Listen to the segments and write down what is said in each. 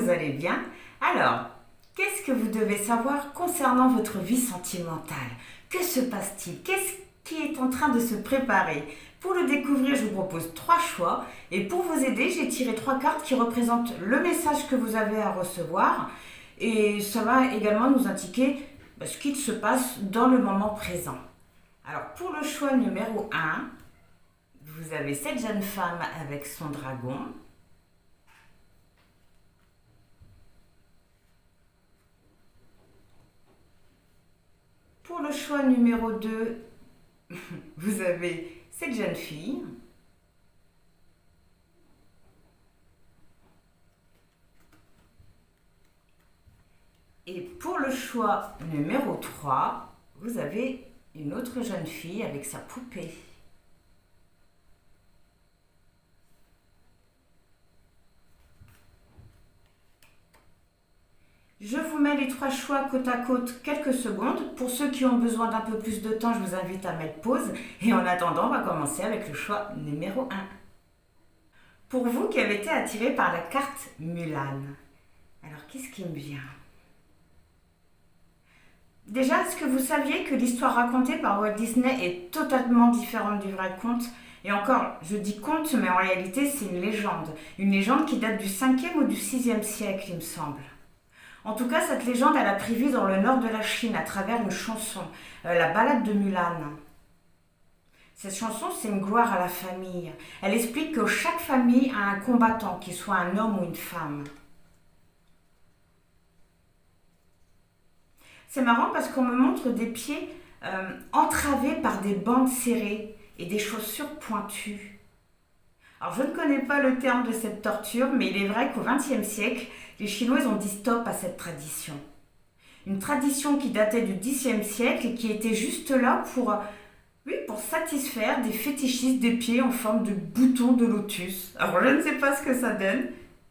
vous allez bien. Alors, qu'est-ce que vous devez savoir concernant votre vie sentimentale? Que se passe-t-il? Qu'est-ce qui est en train de se préparer? Pour le découvrir, je vous propose 3 choix. Et pour vous aider, j'ai tiré 3 cartes qui représentent le message que vous avez à recevoir. Et ça va également nous indiquer ce qu'il se passe dans le moment présent. Alors, pour le choix numéro 1, vous avez cette jeune femme avec son dragon. Pour le choix numéro 2, vous avez cette jeune fille. Et pour le choix numéro 3, vous avez une autre jeune fille avec sa poupée. Je vous mets les 3 choix côte à côte quelques secondes. Pour ceux qui ont besoin d'un peu plus de temps, je vous invite à mettre pause. Et en attendant, on va commencer avec le choix numéro 1. Pour vous qui avez été attiré par la carte Mulan, alors qu'est-ce qui me vient? Déjà, est-ce que vous saviez que l'histoire racontée par Walt Disney est totalement différente du vrai conte? Et encore, je dis conte, mais en réalité, c'est une légende. Une légende qui date du 5e ou du 6e siècle, il me semble. En tout cas, cette légende, elle a pris vie dans le nord de la Chine à travers une chanson, la ballade de Mulan. Cette chanson, c'est une gloire à la famille. Elle explique que chaque famille a un combattant, qu'il soit un homme ou une femme. C'est marrant parce qu'on me montre des pieds entravés par des bandes serrées et des chaussures pointues. Alors, je ne connais pas le terme de cette torture, mais il est vrai qu'au XXe siècle, les Chinois ont dit stop à cette tradition. Une tradition qui datait du Xe siècle et qui était juste là pour satisfaire des fétichistes des pieds en forme de boutons de lotus. Alors, je ne sais pas ce que ça donne,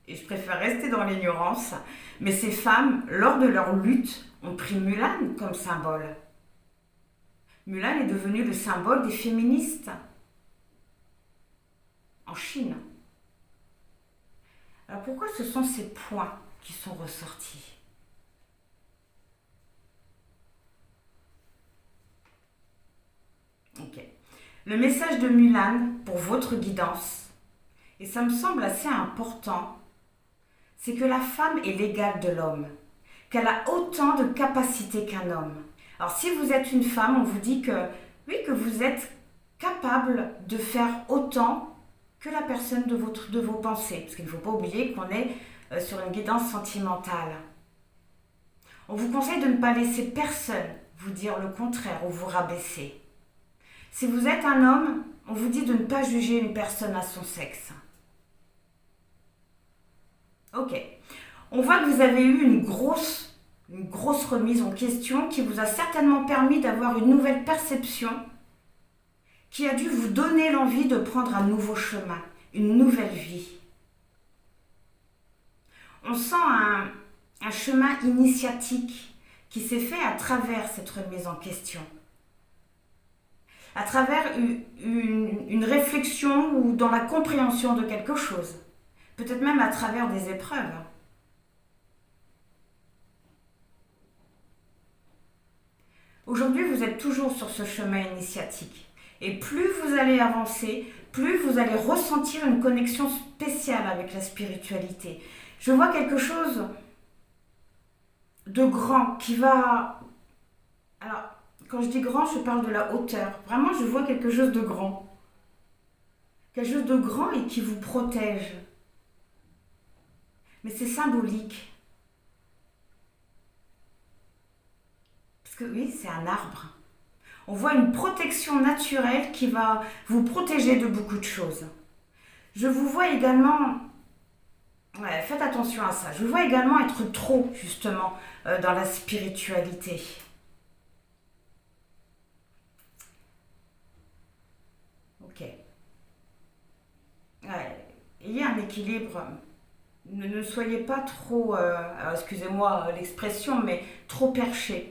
et je préfère rester dans l'ignorance, mais ces femmes, lors de leur lutte, ont pris Mulan comme symbole. Mulan est devenue le symbole des féministes en Chine. Alors pourquoi ce sont ces points qui sont ressortis? Ok. Le message de Mulan pour votre guidance, et ça me semble assez important, c'est que la femme est l'égale de l'homme, qu'elle a autant de capacités qu'un homme. Alors si vous êtes une femme, on vous dit que oui, que vous êtes capable de faire autant que la personne de vos pensées. Parce qu'il ne faut pas oublier qu'on est sur une guidance sentimentale. On vous conseille de ne pas laisser personne vous dire le contraire ou vous rabaisser. Si vous êtes un homme, on vous dit de ne pas juger une personne à son sexe. Ok. On voit que vous avez eu une grosse remise en question qui vous a certainement permis d'avoir une nouvelle perception qui a dû vous donner l'envie de prendre un nouveau chemin, une nouvelle vie. On sent un chemin initiatique qui s'est fait à travers cette remise en question, à travers une réflexion ou dans la compréhension de quelque chose, peut-être même à travers des épreuves. Aujourd'hui, vous êtes toujours sur ce chemin initiatique. Et plus vous allez avancer, plus vous allez ressentir une connexion spéciale avec la spiritualité. Je vois quelque chose de grand qui va... Alors, quand je dis grand, je parle de la hauteur. Vraiment, je vois quelque chose de grand. Quelque chose de grand et qui vous protège. Mais c'est symbolique. Parce que oui, c'est un arbre. On voit une protection naturelle qui va vous protéger de beaucoup de choses. Je vous vois également, faites attention à ça, je vous vois également être trop justement dans la spiritualité. Ok. Il y a un équilibre. Ne soyez pas trop, excusez-moi l'expression, mais trop perché.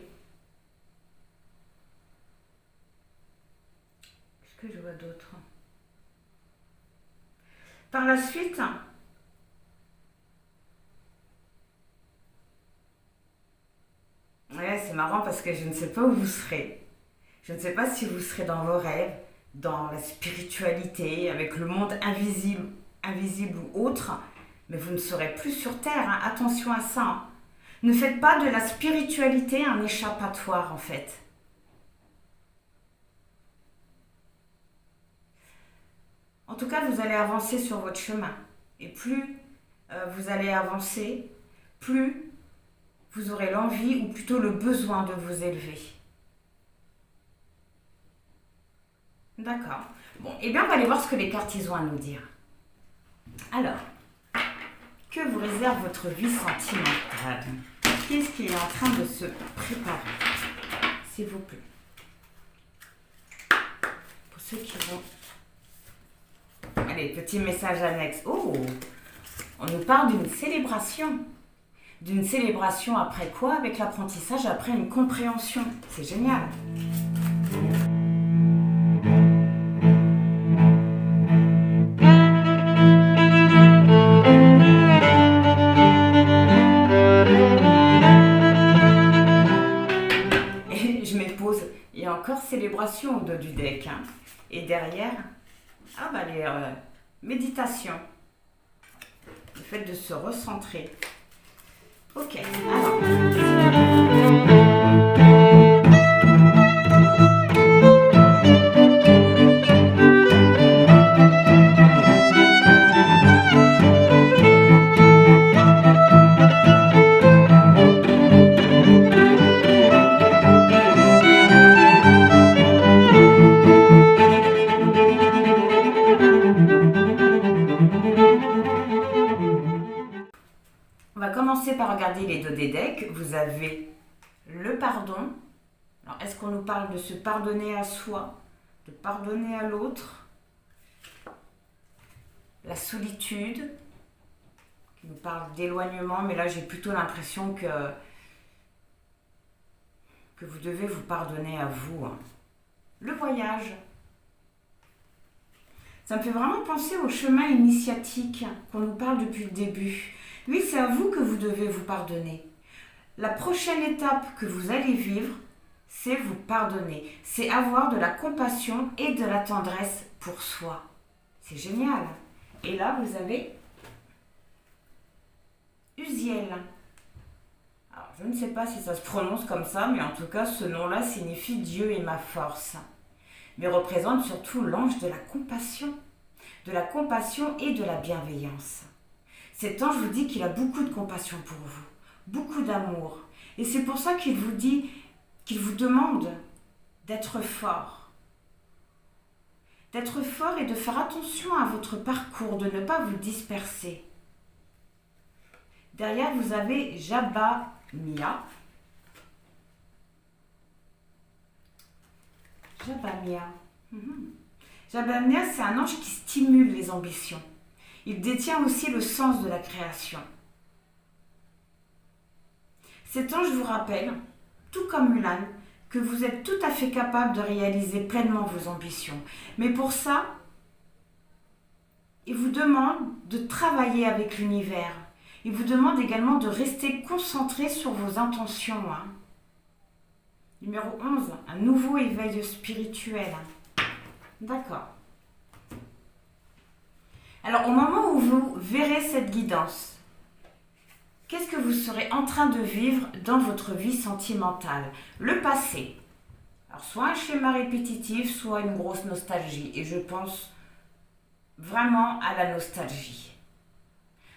Que je vois d'autres. Par la suite, c'est marrant parce que je ne sais pas où vous serez. Je ne sais pas si vous serez dans vos rêves, dans la spiritualité, avec le monde invisible ou autre, mais vous ne serez plus sur Terre, hein. Attention à ça, hein. Ne faites pas de la spiritualité un échappatoire en fait. En tout cas, vous allez avancer sur votre chemin. Et plus vous allez avancer, plus vous aurez l'envie ou plutôt le besoin de vous élever. D'accord. Bon, eh bien on va aller voir ce que les cartes ils ont à nous dire. Alors, que vous réserve votre vie sentimentale? Qu'est-ce qui est en train de se préparer? S'il vous plaît. Pour ceux qui vont... Allez, petit message annexe. Oh, on nous parle d'une célébration. D'une célébration après quoi? Avec l'apprentissage, après une compréhension. C'est génial. Et je m'épose. Il y a encore célébration au dos du deck, hein. Et derrière, les méditations. Le fait de se recentrer. Ok, alors. On va commencer par regarder les dos des decks. Vous avez le pardon. Alors, est-ce qu'on nous parle de se pardonner à soi, de pardonner à l'autre? La solitude, qui nous parle d'éloignement, mais là j'ai plutôt l'impression que vous devez vous pardonner à vous, hein. Le voyage. Ça me fait vraiment penser au chemin initiatique qu'on nous parle depuis le début. Oui, c'est à vous que vous devez vous pardonner. La prochaine étape que vous allez vivre, c'est vous pardonner. C'est avoir de la compassion et de la tendresse pour soi. C'est génial. Et là, vous avez Uziel. Alors, je ne sais pas si ça se prononce comme ça, mais en tout cas, ce nom-là signifie Dieu est ma force. Mais représente surtout l'ange de la compassion et de la bienveillance. Cet ange vous dit qu'il a beaucoup de compassion pour vous, beaucoup d'amour. Et c'est pour ça qu'il vous dit, qu'il vous demande d'être fort. D'être fort et de faire attention à votre parcours, de ne pas vous disperser. Derrière, vous avez Jabamia. Jabamia, c'est un ange qui stimule les ambitions. Il détient aussi le sens de la création. Cet ange vous rappelle, tout comme Mulan, que vous êtes tout à fait capable de réaliser pleinement vos ambitions. Mais pour ça, il vous demande de travailler avec l'univers. Il vous demande également de rester concentré sur vos intentions, hein. Numéro 11, un nouveau éveil spirituel. D'accord. Alors, au moment où vous verrez cette guidance, qu'est-ce que vous serez en train de vivre dans votre vie sentimentale? Le passé. Alors, soit un schéma répétitif, soit une grosse nostalgie. Et je pense vraiment à la nostalgie.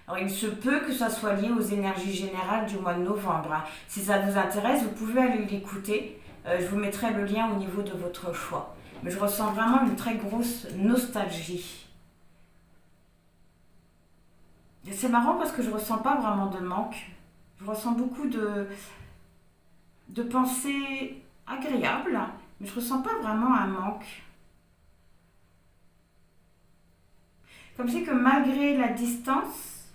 Alors, il se peut que ça soit lié aux énergies générales du mois de novembre, hein. Si ça vous intéresse, vous pouvez aller l'écouter. Je vous mettrai le lien au niveau de votre choix. Mais je ressens vraiment une très grosse nostalgie. Et c'est marrant parce que je ne ressens pas vraiment de manque. Je ressens beaucoup de pensées agréables, mais je ne ressens pas vraiment un manque. Comme si que malgré la distance,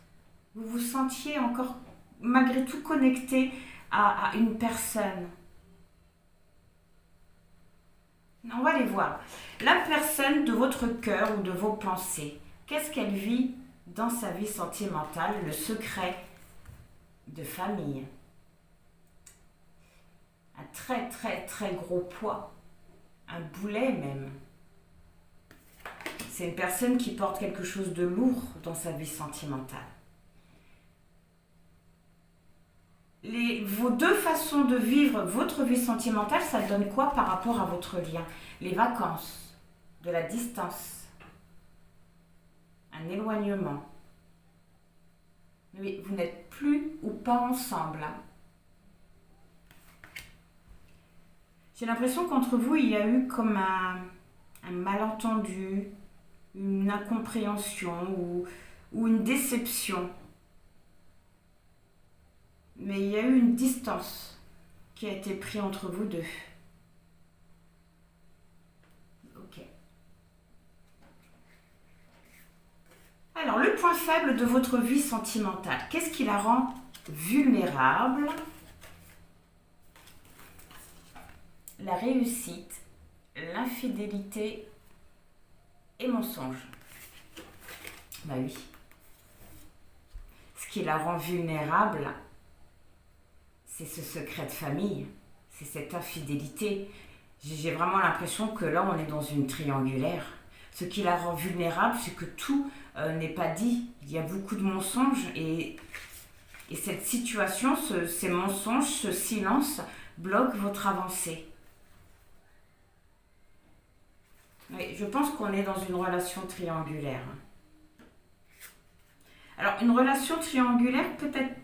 vous vous sentiez encore malgré tout connecté à une personne. On va aller voir. La personne de votre cœur ou de vos pensées, qu'est-ce qu'elle vit dans sa vie sentimentale, le secret de famille. très très très gros poids, un boulet même. C'est une personne qui porte quelque chose de lourd dans sa vie sentimentale. Vos deux façons de vivre votre vie sentimentale, ça donne quoi par rapport à votre lien? Les vacances, de la distance, un éloignement. Mais vous n'êtes plus ou pas ensemble. J'ai l'impression qu'entre vous, il y a eu comme un malentendu, une incompréhension ou une déception. Mais il y a eu une distance qui a été prise entre vous deux. Ok. Alors, le point faible de votre vie sentimentale, qu'est-ce qui la rend vulnérable? La réussite, l'infidélité et mensonge. Bah oui. Ce qui la rend vulnérable, c'est ce secret de famille, c'est cette infidélité. J'ai vraiment l'impression que là, on est dans une triangulaire. Ce qui la rend vulnérable, c'est que tout n'est pas dit. Il y a beaucoup de mensonges et cette situation, ces mensonges, ce silence bloquent votre avancée. Oui, je pense qu'on est dans une relation triangulaire. Alors, une relation triangulaire, peut-être...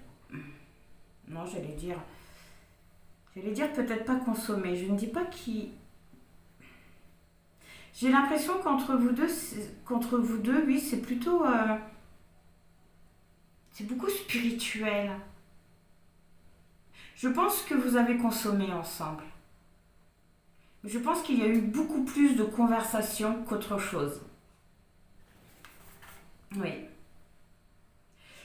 Non, j'allais dire peut-être pas consommée. Je ne dis pas qui... J'ai l'impression qu'entre vous deux, oui, c'est plutôt... c'est beaucoup spirituel. Je pense que vous avez consommé ensemble. Je pense qu'il y a eu beaucoup plus de conversations qu'autre chose. Oui.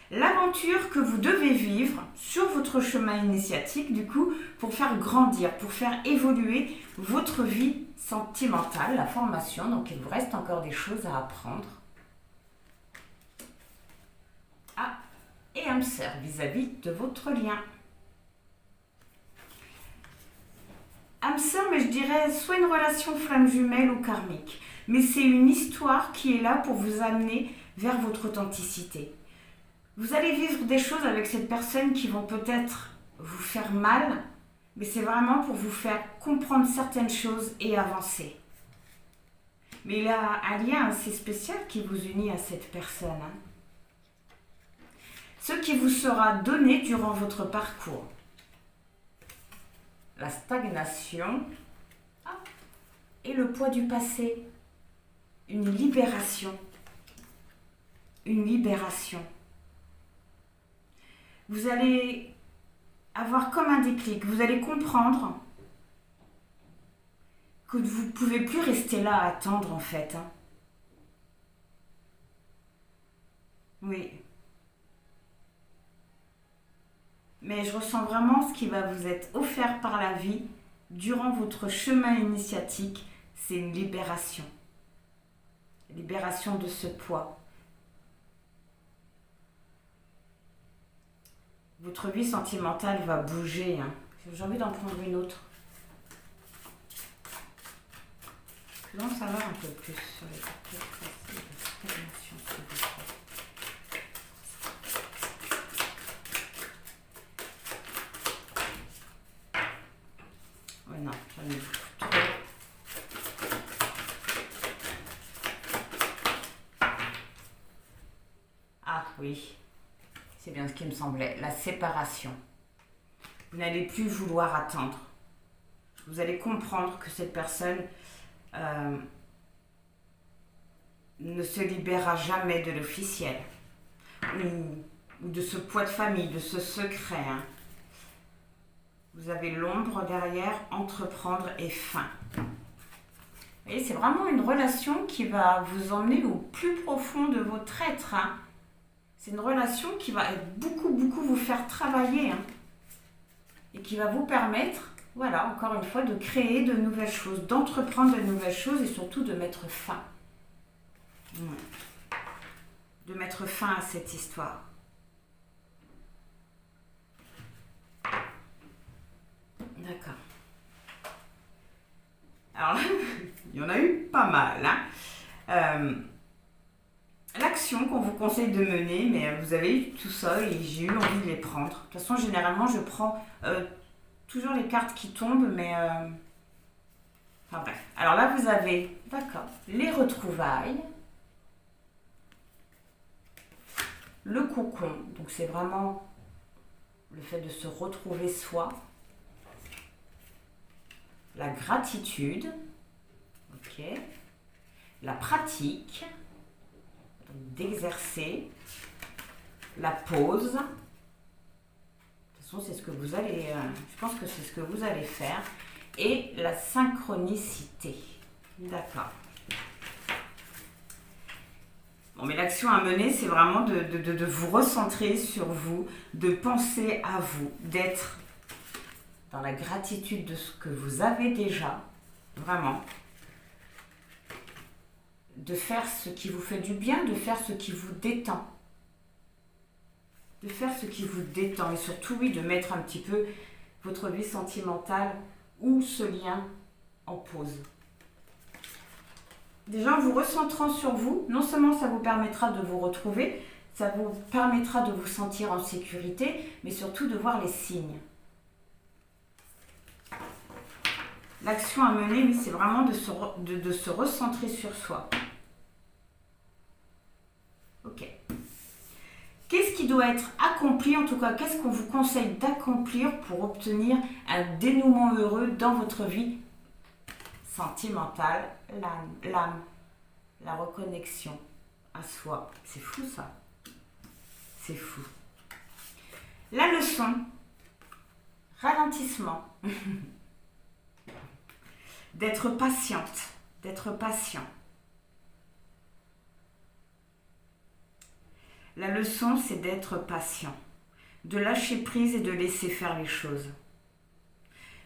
L'aventure que vous devez vivre sur votre chemin initiatique, du coup, pour faire grandir, pour faire évoluer votre vie sentimentale, la formation. Donc, il vous reste encore des choses à apprendre. Ah, et âme sœur vis-à-vis de votre lien. Âme sœur, mais je dirais soit une relation flamme jumelle ou karmique. Mais c'est une histoire qui est là pour vous amener vers votre authenticité. Vous allez vivre des choses avec cette personne qui vont peut-être vous faire mal, mais c'est vraiment pour vous faire comprendre certaines choses et avancer. Mais il y a un lien assez spécial qui vous unit à cette personne. Ce qui vous sera donné durant votre parcours. La stagnation et le poids du passé. Une libération. Une libération. Vous allez avoir comme un déclic. Vous allez comprendre que vous ne pouvez plus rester là à attendre en fait. Oui. Mais je ressens vraiment ce qui va vous être offert par la vie durant votre chemin initiatique. C'est une libération. Libération de ce poids. Votre vie sentimentale va bouger. J'ai envie d'en prendre une autre. Je vais en savoir un peu plus sur les stagnations, s'il vous plaît. Ouais, non, j'en ai beaucoup trop. Ah oui. C'est bien ce qui me semblait, la séparation. Vous n'allez plus vouloir attendre. Vous allez comprendre que cette personne ne se libérera jamais de l'officiel ou de ce poids de famille, de ce secret. Vous avez l'ombre derrière, entreprendre et fin. Vous voyez, c'est vraiment une relation qui va vous emmener au plus profond de votre être. C'est une relation qui va beaucoup vous faire travailler et qui va vous permettre, voilà, encore une fois, de créer de nouvelles choses, d'entreprendre de nouvelles choses et surtout de mettre fin. De mettre fin à cette histoire. D'accord. Euh, L'action qu'on vous conseille de mener, mais vous avez eu tout ça et j'ai eu envie de les prendre. De toute façon, généralement, je prends toujours les cartes qui tombent, mais... Enfin bref. Alors là, vous avez, d'accord, les retrouvailles, le cocon, donc c'est vraiment le fait de se retrouver soi, la gratitude, ok, la pratique, d'exercer, la pause. De toute façon, c'est ce que vous allez, je pense que c'est ce que vous allez faire, et la synchronicité. D'accord. Bon, mais l'action à mener, c'est vraiment de vous recentrer sur vous, de penser à vous, d'être dans la gratitude de ce que vous avez déjà, vraiment. De faire ce qui vous fait du bien, de faire ce qui vous détend. De faire ce qui vous détend et surtout, oui, de mettre un petit peu votre vie sentimentale ou ce lien en pause. Déjà, en vous recentrant sur vous, non seulement ça vous permettra de vous retrouver, ça vous permettra de vous sentir en sécurité, mais surtout de voir les signes. L'action à mener, oui, c'est vraiment de se recentrer sur soi. Ok. Qu'est-ce qui doit être accompli, en tout cas, qu'est-ce qu'on vous conseille d'accomplir pour obtenir un dénouement heureux dans votre vie sentimentale, l'âme, la reconnexion à soi. C'est fou ça. C'est fou. La leçon, ralentissement. D'être patiente, d'être patient. La leçon, c'est d'être patient, de lâcher prise et de laisser faire les choses.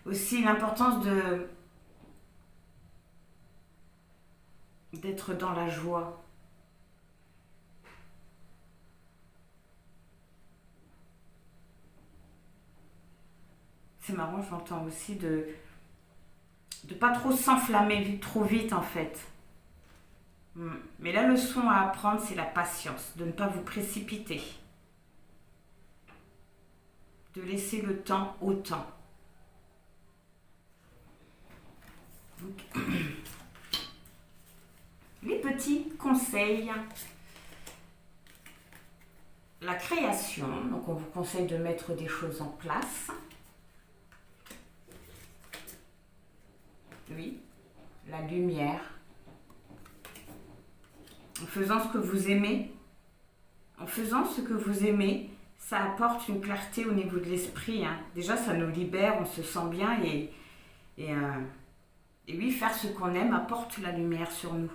Aussi l'importance d'être dans la joie. C'est marrant, j'entends aussi de pas trop s'enflammer trop vite en fait. Mais la leçon à apprendre, c'est la patience, de ne pas vous précipiter. De laisser le temps au temps. Donc, les petits conseils. La création, donc on vous conseille de mettre des choses en place. Oui, la lumière. En faisant ce que vous aimez, ça apporte une clarté au niveau de l'esprit. Hein. Déjà, ça nous libère, on se sent bien et oui, faire ce qu'on aime apporte la lumière sur nous.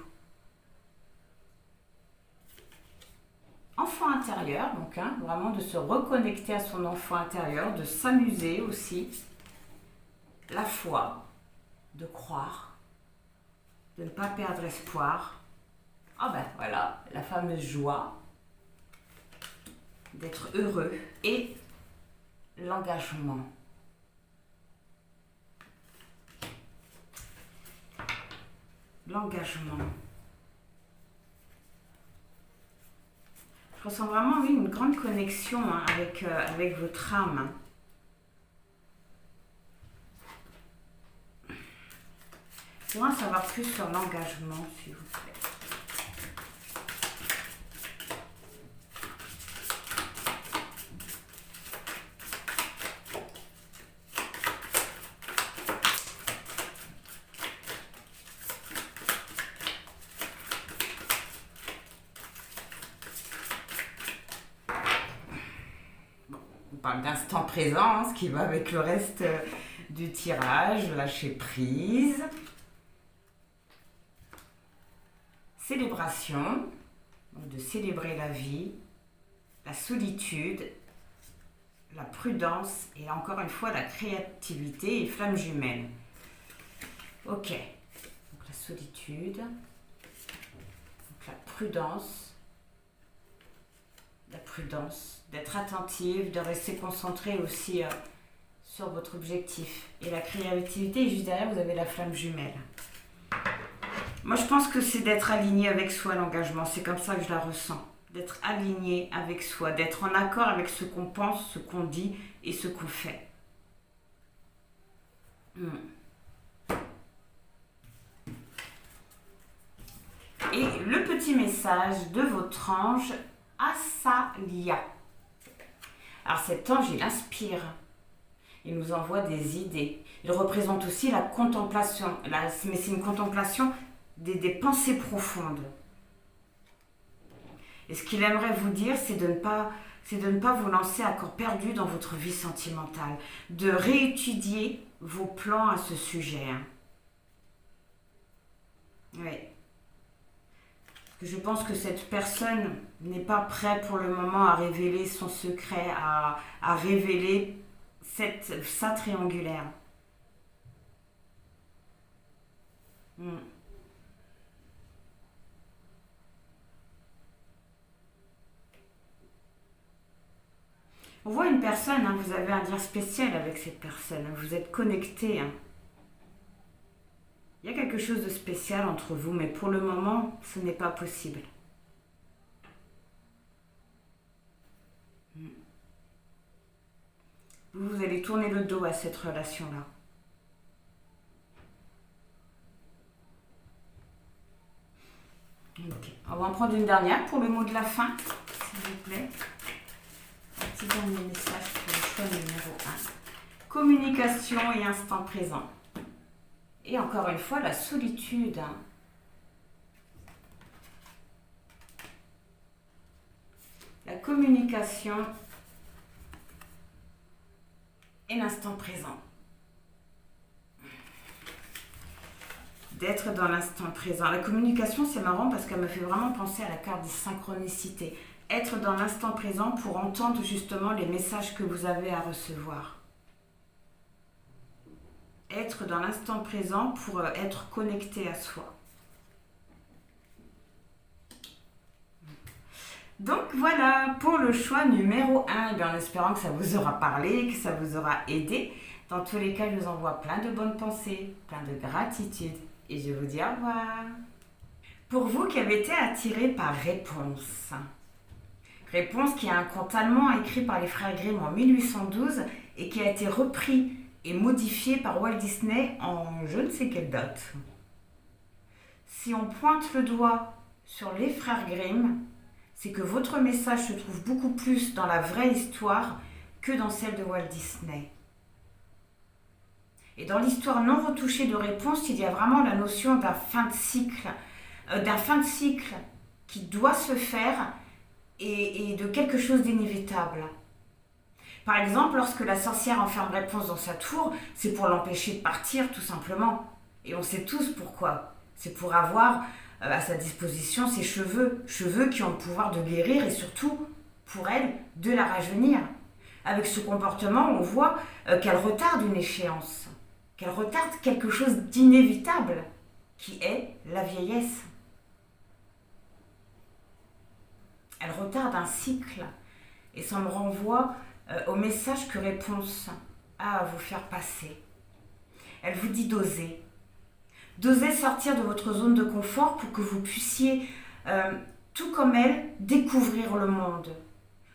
Enfant intérieur, donc vraiment de se reconnecter à son enfant intérieur, de s'amuser aussi. La foi, de croire, de ne pas perdre espoir. Ah ben voilà, la fameuse joie, d'être heureux et l'engagement. L'engagement. Je ressens vraiment, oui, une grande connexion avec votre âme. J'aimerais en savoir plus sur l'engagement, s'il vous plaît. On parle d'instant présent, ce qui va avec le reste du tirage, lâcher prise. Célébration, donc de célébrer la vie, la solitude, la prudence et encore une fois la créativité et flamme jumelle. Ok, donc la solitude, donc la prudence, d'être attentive, de rester concentré aussi sur votre objectif. Et la créativité, juste derrière, vous avez la flamme jumelle. Moi, je pense que c'est d'être aligné avec soi, l'engagement. C'est comme ça que je la ressens. D'être aligné avec soi, d'être en accord avec ce qu'on pense, ce qu'on dit et ce qu'on fait. Hmm. Et le petit message de votre ange, Asalia. Alors cet ange, il inspire. Il nous envoie des idées. Il représente aussi la contemplation. Mais c'est une contemplation des pensées profondes. Et ce qu'il aimerait vous dire, c'est de ne pas vous lancer à corps perdu dans votre vie sentimentale. De réétudier vos plans à ce sujet. Oui. Je pense que cette personne n'est pas prête pour le moment à révéler son secret, à révéler sa triangulaire. On voit une personne, hein, vous avez un lien spécial avec cette personne, vous êtes connectés. Hein. Il y a quelque chose de spécial entre vous, mais pour le moment, ce n'est pas possible. Vous allez tourner le dos à cette relation-là. Okay. On va en prendre une dernière pour le mot de la fin, s'il vous plaît. Un petit dernier message pour le choix numéro 1. Communication et instant présent. Et encore une fois, la solitude. La communication et l'instant présent. D'être dans l'instant présent. La communication, c'est marrant parce qu'elle me fait vraiment penser à la carte des synchronicités. Être dans l'instant présent pour entendre justement les messages que vous avez à recevoir. Être dans l'instant présent pour être connecté à soi. Donc voilà pour le choix numéro 1. Et en espérant que ça vous aura parlé, que ça vous aura aidé. Dans tous les cas, je vous envoie plein de bonnes pensées, plein de gratitude. Et je vous dis au revoir. Pour vous qui avez été attirés par Réponse. Réponse qui est un conte allemand écrit par les frères Grimm en 1812 et qui a été repris et modifié par Walt Disney en je ne sais quelle date. Si on pointe le doigt sur les frères Grimm, c'est que votre message se trouve beaucoup plus dans la vraie histoire que dans celle de Walt Disney. Et dans l'histoire non retouchée de Réponse, il y a vraiment la notion d'un fin de cycle qui doit se faire et de quelque chose d'inévitable. Par exemple, lorsque la sorcière enferme Réponse dans sa tour, c'est pour l'empêcher de partir tout simplement. Et on sait tous pourquoi. C'est pour avoir à sa disposition ses cheveux qui ont le pouvoir de guérir et surtout, pour elle, de la rajeunir. Avec ce comportement, on voit qu'elle retarde une échéance, qu'elle retarde quelque chose d'inévitable, qui est la vieillesse. Elle retarde un cycle et ça me renvoie au message que Réponse a à vous faire passer. Elle vous dit d'oser. D'oser sortir de votre zone de confort pour que vous puissiez, tout comme elle, découvrir le monde.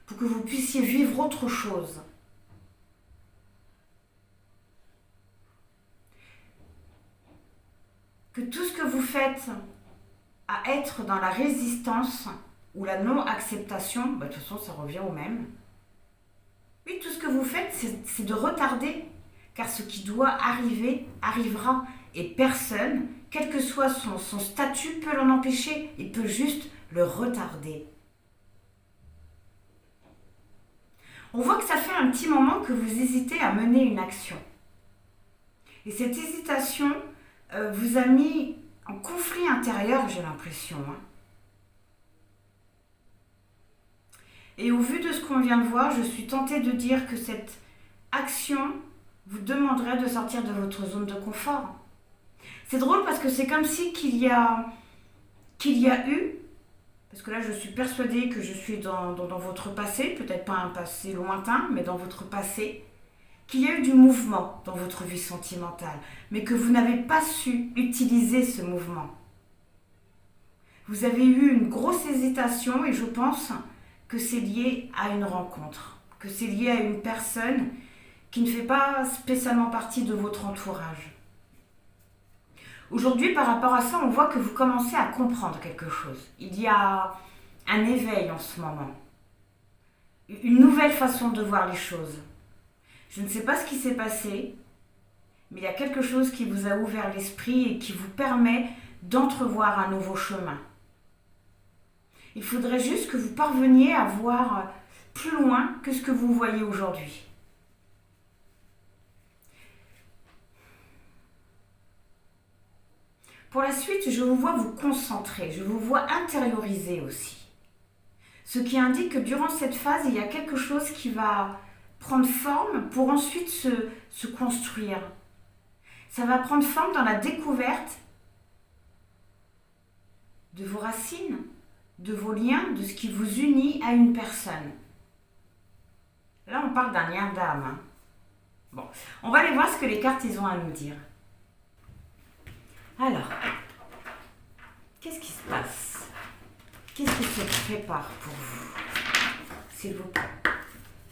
Pour que vous puissiez vivre autre chose. Que tout ce que vous faites à être dans la résistance ou la non-acceptation, de toute façon ça revient au même. Oui, tout ce que vous faites, c'est de retarder, car ce qui doit arriver, arrivera. Et personne, quel que soit son statut, peut l'en empêcher. Il peut juste le retarder. On voit que ça fait un petit moment que vous hésitez à mener une action. Et cette hésitation vous a mis en conflit intérieur, j'ai l'impression. Et au vu de ce qu'on vient de voir, je suis tentée de dire que cette action vous demanderait de sortir de votre zone de confort. C'est drôle parce que c'est comme si qu'il y a eu, parce que là je suis persuadée que je suis dans votre passé, peut-être pas un passé lointain, mais dans votre passé, qu'il y a eu du mouvement dans votre vie sentimentale, mais que vous n'avez pas su utiliser ce mouvement. Vous avez eu une grosse hésitation et je pense que c'est lié à une rencontre, que c'est lié à une personne qui ne fait pas spécialement partie de votre entourage. Aujourd'hui, par rapport à ça, on voit que vous commencez à comprendre quelque chose. Il y a un éveil en ce moment, une nouvelle façon de voir les choses. Je ne sais pas ce qui s'est passé, mais il y a quelque chose qui vous a ouvert l'esprit et qui vous permet d'entrevoir un nouveau chemin. Il faudrait juste que vous parveniez à voir plus loin que ce que vous voyez aujourd'hui. Pour la suite, je vous vois vous concentrer, je vous vois intérioriser aussi. Ce qui indique que durant cette phase, il y a quelque chose qui va prendre forme pour ensuite se construire. Ça va prendre forme dans la découverte de vos racines, de vos liens, de ce qui vous unit à une personne. Là, on parle d'un lien d'âme. Hein. Bon, on va aller voir ce que les cartes ils ont à nous dire. Alors, qu'est-ce qui se passe? Qu'est-ce qui se prépare pour vous? S'il vous plaît,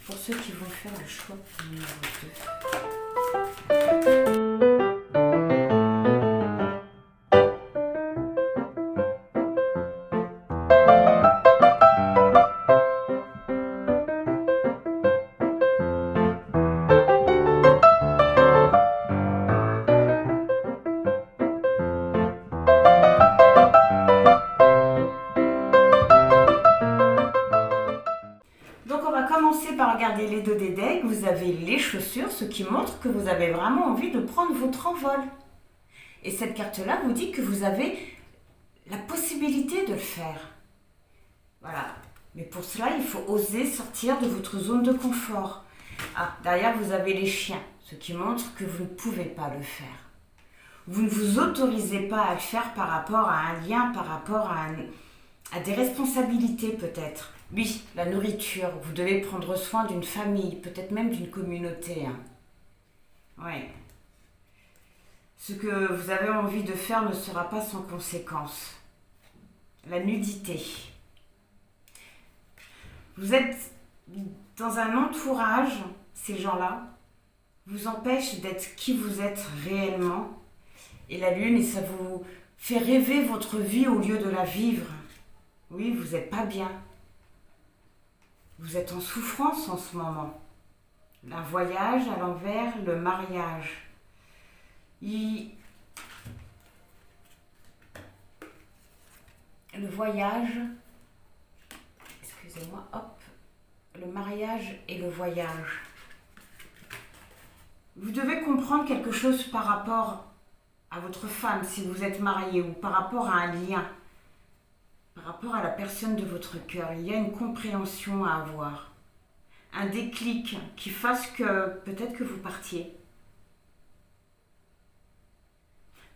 pour ceux qui vont faire le choix numéro 2. Donc on va commencer par regarder les dos des decks. Vous avez les chaussures, ce qui montre que vous avez vraiment envie de prendre votre envol. Et cette carte-là vous dit que vous avez la possibilité de le faire. Voilà. Mais pour cela, il faut oser sortir de votre zone de confort. Ah, derrière, vous avez les chiens, ce qui montre que vous ne pouvez pas le faire. Vous ne vous autorisez pas à le faire par rapport à un lien, par rapport à des responsabilités peut-être. Oui, la nourriture, vous devez prendre soin d'une famille, peut-être même d'une communauté. Hein. Oui. Ce que vous avez envie de faire ne sera pas sans conséquence. La nudité. Vous êtes dans un entourage, ces gens-là, vous empêchent d'être qui vous êtes réellement. Et la lune, ça vous fait rêver votre vie au lieu de la vivre. Oui, vous n'êtes pas bien. Vous êtes en souffrance en ce moment. Un voyage à l'envers, le mariage. Le voyage, excusez-moi, hop, le mariage et le voyage. Vous devez comprendre quelque chose par rapport à votre femme, si vous êtes marié, ou par rapport à un lien, par rapport à la personne de votre cœur. Il y a une compréhension à avoir, un déclic qui fasse que peut-être que vous partiez.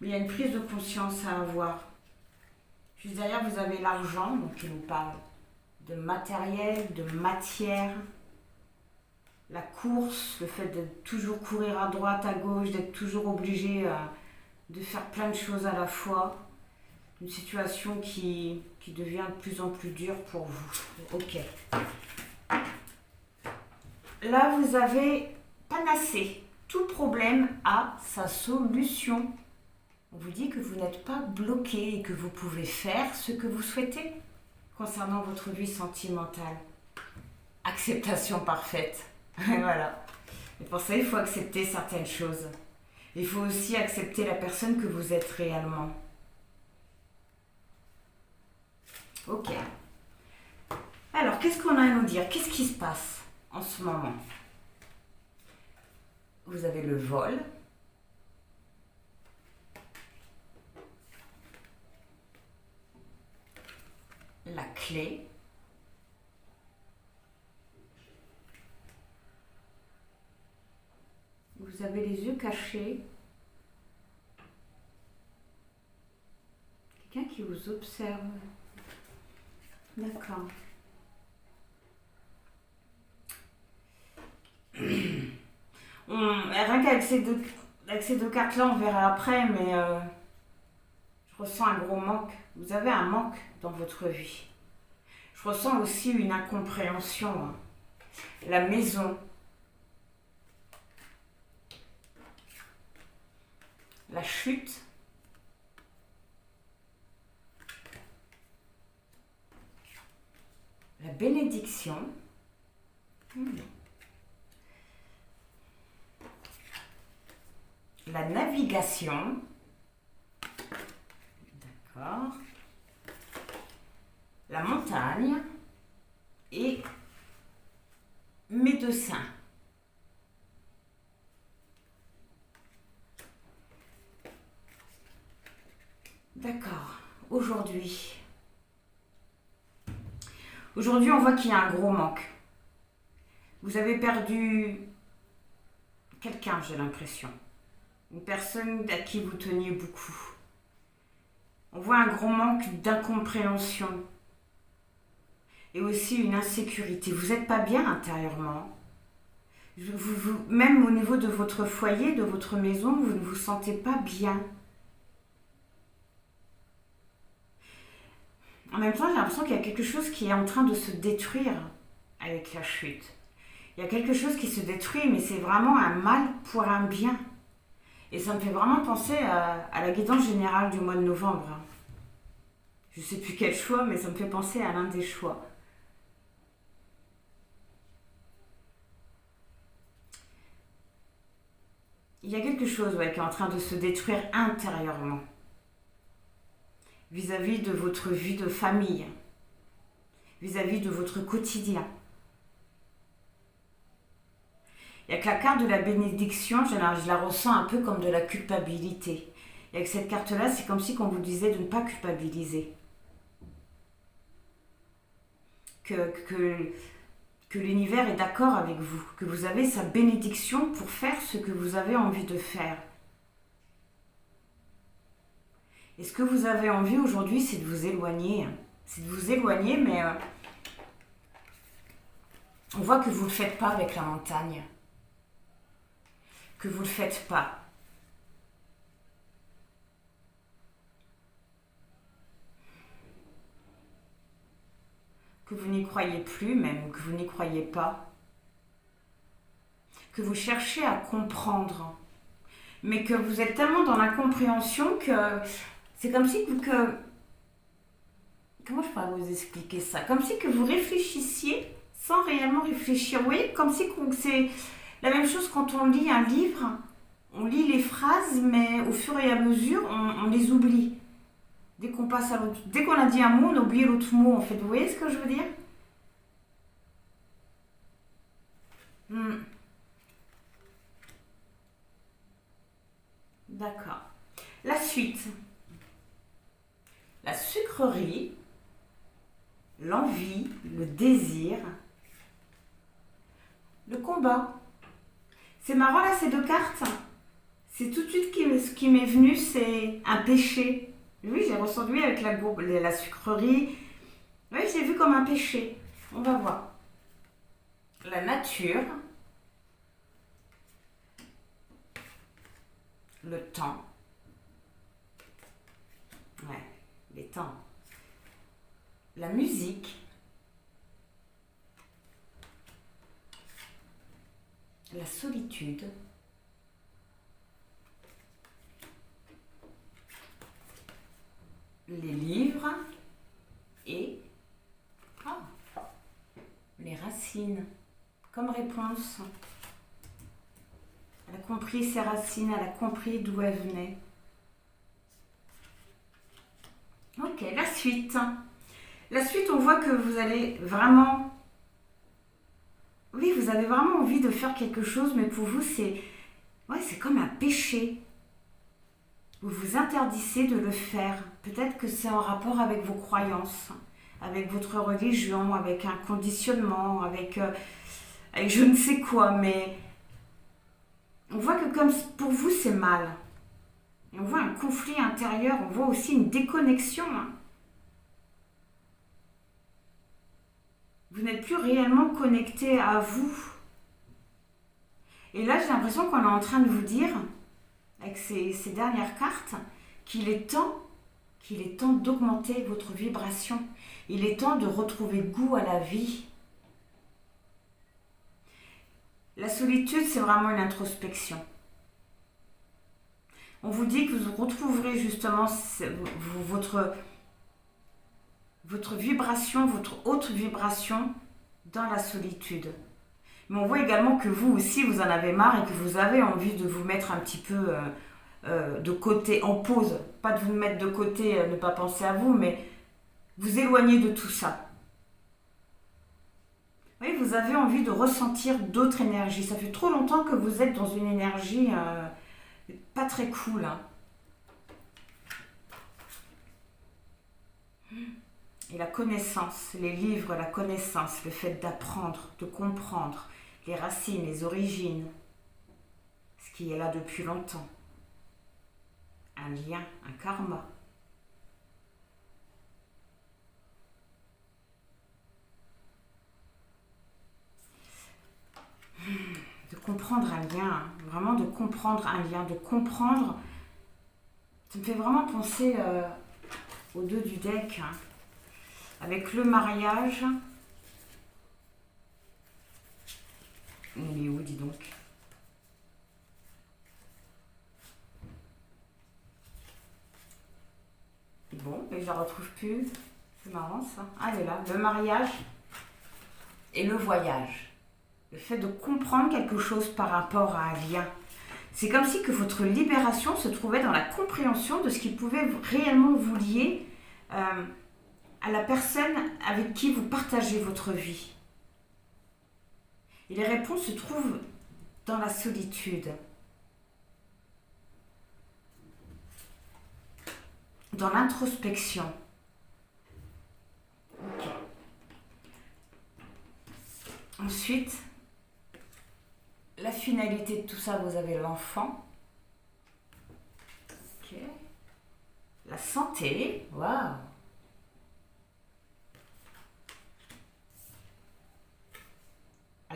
Mais il y a une prise de conscience à avoir. Juste derrière, vous avez l'argent, donc il nous parle de matériel, de matière, la course, le fait de toujours courir à droite, à gauche, d'être toujours obligé de faire plein de choses à la fois. Une situation qui devient de plus en plus dure pour vous. Ok. Là, vous avez panacée. Tout problème a sa solution. On vous dit que vous n'êtes pas bloqué et que vous pouvez faire ce que vous souhaitez concernant votre vie sentimentale. Acceptation parfaite. Voilà. Et pour ça, il faut accepter certaines choses. Il faut aussi accepter la personne que vous êtes réellement. Ok. Alors, qu'est-ce qu'on a à nous dire? Qu'est-ce qui se passe en ce moment? Vous avez le vol. La clé. Vous avez les yeux cachés. Quelqu'un qui vous observe. D'accord. Rien qu'avec ces deux cartes-là, on verra après, mais je Je ressens un gros manque. Vous avez un manque dans votre vie. Je ressens aussi une incompréhension. Hein. La maison. La chute. La bénédiction. La navigation. D'accord. La montagne. Et médecin. D'accord. Aujourd'hui, on voit qu'il y a un gros manque. Vous avez perdu quelqu'un, j'ai l'impression. Une personne à qui vous teniez beaucoup. On voit un gros manque d'incompréhension. Et aussi une insécurité. Vous n'êtes pas bien intérieurement. Même au niveau de votre foyer, de votre maison, vous ne vous sentez pas bien. En même temps, j'ai l'impression qu'il y a quelque chose qui est en train de se détruire avec la chute. Il y a quelque chose qui se détruit, mais c'est vraiment un mal pour un bien. Et ça me fait vraiment penser à la guidance générale du mois de novembre. Je ne sais plus quel choix, mais ça me fait penser à l'un des choix. Il y a quelque chose qui est en train de se détruire intérieurement. Vis-à-vis de votre vie de famille. Vis-à-vis de votre quotidien. Il n'y a que la carte de la bénédiction, je la ressens un peu comme de la culpabilité. Et avec cette carte-là, c'est comme si on vous disait de ne pas culpabiliser. Que l'univers est d'accord avec vous, que vous avez sa bénédiction pour faire ce que vous avez envie de faire. Et ce que vous avez envie aujourd'hui, c'est de vous éloigner. C'est de vous éloigner, mais on voit que vous ne le faites pas avec la montagne. Que vous ne le faites pas. Que vous n'y croyez plus même, que vous n'y croyez pas. Que vous cherchez à comprendre. Mais que vous êtes tellement dans l'incompréhension que c'est comme si comment je pourrais vous expliquer ça? Comme si que vous réfléchissiez sans réellement réfléchir. Vous voyez, comme si c'est la même chose quand on lit un livre. On lit les phrases, mais au fur et à mesure, on les oublie. Dès qu'on passe à l'autre, dès qu'on a dit un mot, on a oublié l'autre mot en fait. Vous voyez ce que je veux dire? D'accord. La suite. La sucrerie, l'envie, le désir, le combat. C'est marrant là ces deux cartes. C'est tout de suite ce qui m'est venu, c'est un péché. Oui, j'ai ressenti avec la sucrerie. Oui, j'ai vu comme un péché. On va voir. La nature. Le temps. Ouais, les temps. La musique. La solitude. Les livres et les racines comme réponse. Elle a compris ses racines, elle a compris d'où elle venait. Ok, la suite. La suite, on voit que vous allez vraiment... Oui, vous avez vraiment envie de faire quelque chose, mais pour vous, c'est comme un péché. Vous vous interdisez de le faire. Peut-être que c'est en rapport avec vos croyances, avec votre religion, avec un conditionnement, avec je ne sais quoi, mais on voit que comme pour vous, c'est mal. Et on voit un conflit intérieur, on voit aussi une déconnexion. Vous n'êtes plus réellement connecté à vous. Et là, j'ai l'impression qu'on est en train de vous dire, avec ces dernières cartes, qu'il est temps qu'il est temps d'augmenter votre vibration. Il est temps de retrouver goût à la vie. La solitude, c'est vraiment une introspection. On vous dit que vous retrouverez justement votre vibration, votre haute vibration dans la solitude. Mais on voit également que vous aussi, vous en avez marre et que vous avez envie de vous mettre un petit peu de côté, en pause. Pas de vous mettre de côté, ne pas penser à vous, mais vous éloigner de tout ça. Oui, vous avez envie de ressentir d'autres énergies. Ça fait trop longtemps que vous êtes dans une énergie pas très cool. Hein. Et la connaissance, les livres, la connaissance, le fait d'apprendre, de comprendre les racines, les origines, ce qui est là depuis longtemps. Un lien, un karma. De comprendre un lien, vraiment de comprendre un lien, de comprendre. Ça me fait vraiment penser aux deux du deck, hein, avec le mariage. Il est où, dis donc? Bon, mais je la retrouve plus. C'est marrant ça. Ah, elle est là. Le mariage et le voyage. Le fait de comprendre quelque chose par rapport à un lien. C'est comme si que votre libération se trouvait dans la compréhension de ce qui pouvait réellement vous lier à la personne avec qui vous partagez votre vie. Et les réponses se trouvent dans la solitude. Dans l'introspection. Okay. Ensuite, la finalité de tout ça, vous avez l'enfant. Okay. La santé. Waouh.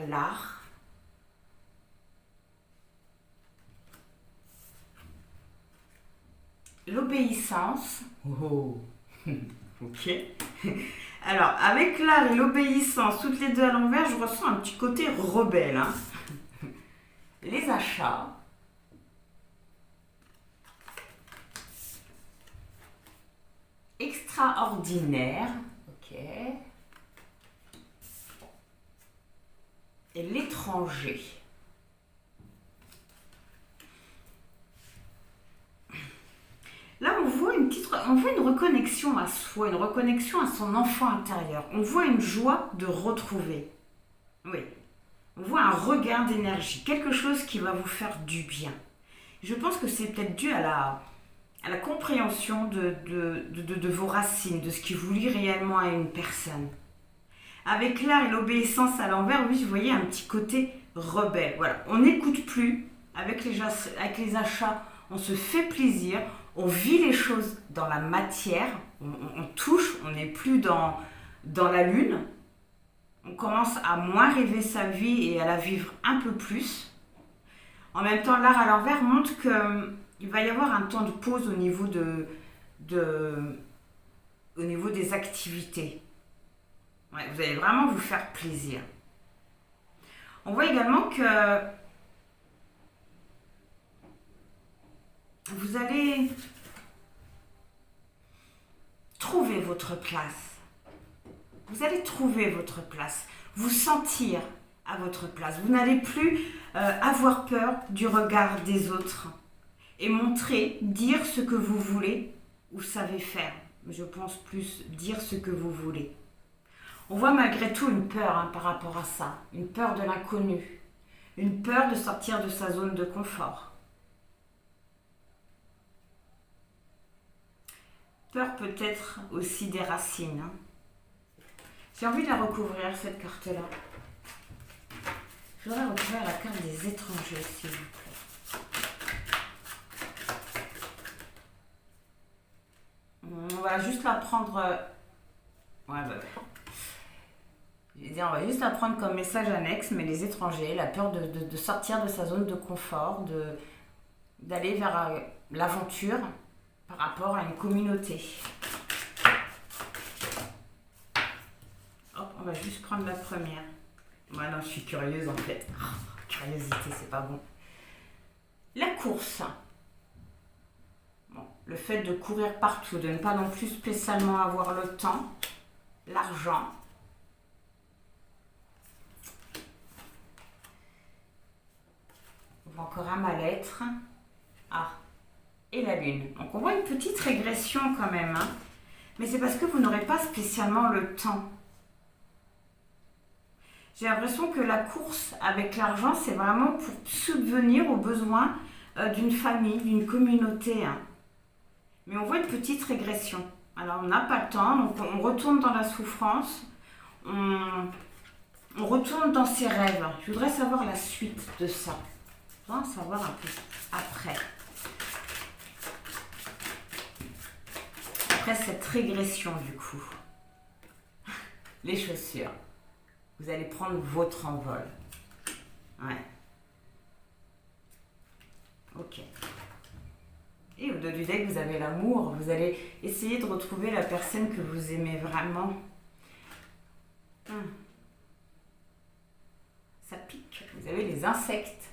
L'art. L'obéissance. Oh. Ok. Alors, avec l'art et l'obéissance, toutes les deux à l'envers, je ressens un petit côté rebelle. Hein. Les achats. Extraordinaire. Ok. Et l'étranger. Là, on voit une reconnexion à soi, une reconnexion à son enfant intérieur. On voit une joie de retrouver. Oui. On voit un regain d'énergie, quelque chose qui va vous faire du bien. Je pense que c'est peut-être dû à la compréhension de vos racines, de ce qui vous lie réellement à une personne. Avec l'art et l'obéissance à l'envers, oui, vous voyez un petit côté rebelle. Voilà, on n'écoute plus. Avec les achats, on se fait plaisir. On vit les choses dans la matière, on touche, on n'est plus dans la lune. On commence à moins rêver sa vie et à la vivre un peu plus. En même temps, l'art à l'envers montre qu'il va y avoir un temps de pause au niveau des activités. Ouais, vous allez vraiment vous faire plaisir. On voit également que vous allez trouver votre place. Vous allez trouver votre place, vous sentir à votre place. Vous n'allez plus avoir peur du regard des autres et montrer, dire ce que vous voulez ou savez faire. Je pense plus dire ce que vous voulez. On voit malgré tout une peur par rapport à ça, une peur de l'inconnu, une peur de sortir de sa zone de confort. Peur peut-être aussi des racines. Hein. J'ai envie de la recouvrir, cette carte-là. Je voudrais recouvrir la carte des étrangers, s'il vous plaît. On va juste la prendre... Ouais, bah... Je vais dire, on va juste la prendre comme message annexe, mais les étrangers, la peur de sortir de sa zone de confort, d'aller vers l'aventure, par rapport à une communauté. Hop, on va juste prendre la première. Moi, non, je suis curieuse en fait. Oh, curiosité, c'est pas bon. La course. Bon, le fait de courir partout, de ne pas non plus spécialement avoir le temps. L'argent. On voit encore un mal-être. Ah, et la lune. Donc on voit une petite régression quand même. Hein. Mais c'est parce que vous n'aurez pas spécialement le temps. J'ai l'impression que la course avec l'argent, c'est vraiment pour subvenir aux besoins d'une famille, d'une communauté. Hein. Mais on voit une petite régression. Alors on n'a pas le temps, donc on retourne dans la souffrance, on retourne dans ses rêves. Je voudrais savoir la suite de ça. Je voudrais en savoir un peu après. Après cette régression du coup. Les chaussures. Vous allez prendre votre envol. Ouais. Ok. Et au dos du deck, vous avez l'amour. Vous allez essayer de retrouver la personne que vous aimez vraiment. Ça pique. Vous avez les insectes.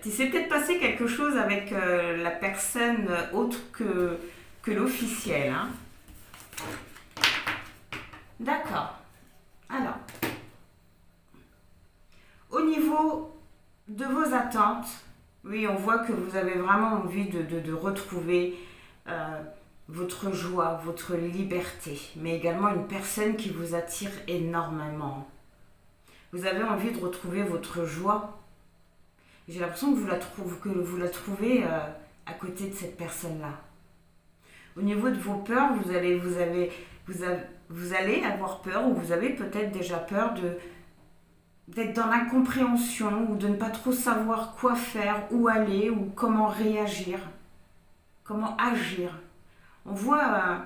Il s'est peut-être passé quelque chose avec la personne autre que l'officiel. Hein. D'accord. Alors, au niveau de vos attentes, oui, on voit que vous avez vraiment envie de retrouver votre joie, votre liberté, mais également une personne qui vous attire énormément. Vous avez envie de retrouver votre joie. J'ai l'impression que vous la trouvez à côté de cette personne-là. Au niveau de vos peurs, vous allez avoir peur, ou vous avez peut-être déjà peur d'être dans l'incompréhension, ou de ne pas trop savoir quoi faire, où aller, ou comment réagir, comment agir. On voit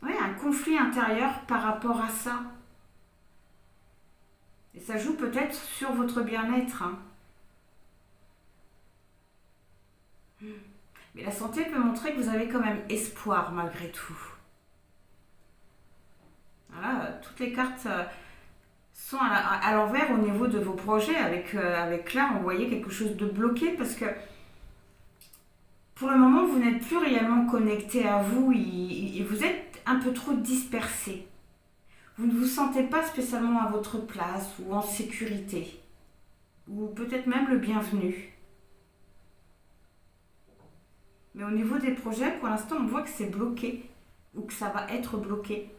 un conflit intérieur par rapport à ça. Et ça joue peut-être sur votre bien-être. Hein. Mais la santé peut montrer que vous avez quand même espoir malgré tout. Voilà, toutes les cartes sont à l'envers au niveau de vos projets. Avec là, on voyait quelque chose de bloqué parce que pour le moment, vous n'êtes plus réellement connecté à vous et vous êtes un peu trop dispersé. Vous ne vous sentez pas spécialement à votre place ou en sécurité. Ou peut-être même le bienvenu. Mais au niveau des projets, pour l'instant, on voit que c'est bloqué ou que ça va être bloqué.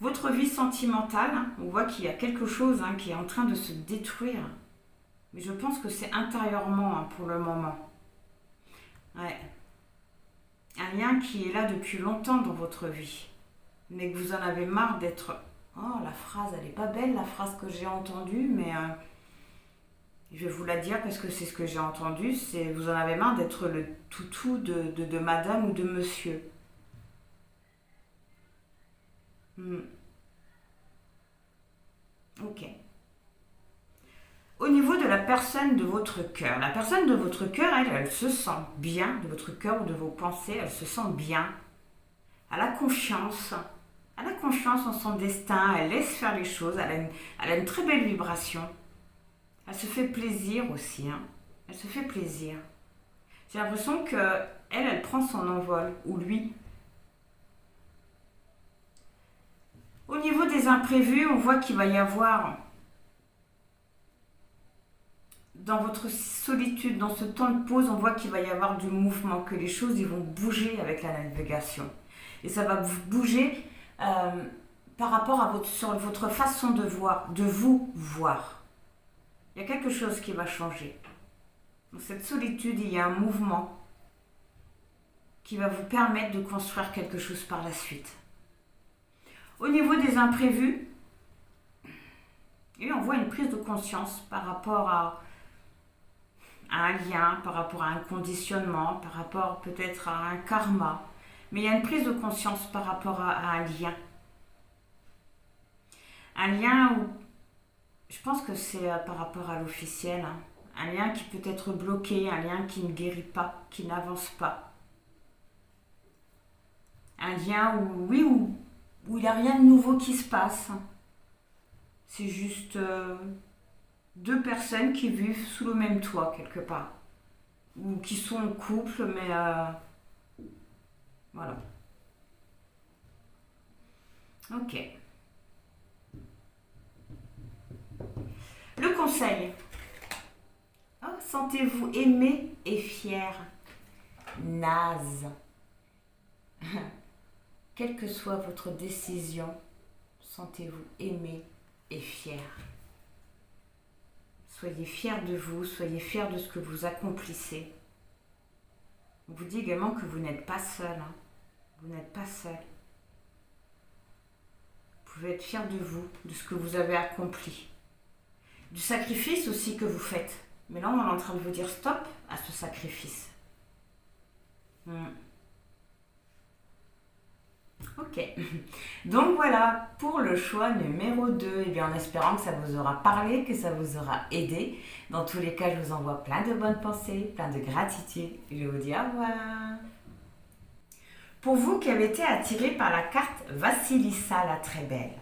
Votre vie sentimentale, on voit qu'il y a quelque chose qui est en train de se détruire. Mais je pense que c'est intérieurement pour le moment. Ouais. Un lien qui est là depuis longtemps dans votre vie. Mais que vous en avez marre d'être... Oh, la phrase, elle n'est pas belle, la phrase que j'ai entendue, mais... je vais vous la dire parce que c'est ce que j'ai entendu, c'est vous en avez marre d'être le toutou de madame ou de monsieur. Ok. Au niveau de la personne de votre cœur, la personne de votre cœur, elle se sent bien, de votre cœur ou de vos pensées, elle se sent bien. Elle a confiance. Elle a confiance en son destin, elle laisse faire les choses, elle a une très belle vibration. Elle se fait plaisir aussi. Hein. Elle se fait plaisir. J'ai l'impression qu'elle prend son envol, ou lui. Au niveau des imprévus, on voit qu'il va y avoir, dans votre solitude, dans ce temps de pause, on voit qu'il va y avoir du mouvement, que les choses ils vont bouger avec la navigation. Et ça va bouger par rapport sur votre façon de voir, de vous voir. Il y a quelque chose qui va changer. Dans cette solitude, il y a un mouvement qui va vous permettre de construire quelque chose par la suite. Au niveau des imprévus, on voit une prise de conscience par rapport à un lien, par rapport à un conditionnement, par rapport peut-être à un karma. Mais il y a une prise de conscience par rapport à un lien. Un lien où... Je pense que c'est par rapport à l'officiel, un lien qui peut être bloqué, un lien qui ne guérit pas, qui n'avance pas. Un lien où, oui, où il n'y a rien de nouveau qui se passe. C'est juste deux personnes qui vivent sous le même toit quelque part. Ou qui sont en couple, mais voilà. Ok. Le conseil. Oh, sentez-vous aimé et fier. Naze. Quelle que soit votre décision, sentez-vous aimé et fier. Soyez fiers de vous, soyez fiers de ce que vous accomplissez. On vous dit également que vous n'êtes pas seul. Hein. Vous n'êtes pas seul. Vous pouvez être fiers de vous, de ce que vous avez accompli. Du sacrifice aussi que vous faites. Mais là, on est en train de vous dire stop à ce sacrifice. Ok. Donc voilà, pour le choix numéro 2, et bien en espérant que ça vous aura parlé, que ça vous aura aidé. Dans tous les cas, je vous envoie plein de bonnes pensées, plein de gratitude. Je vous dis au revoir. Pour vous qui avez été attirés par la carte Vassilissa la très belle.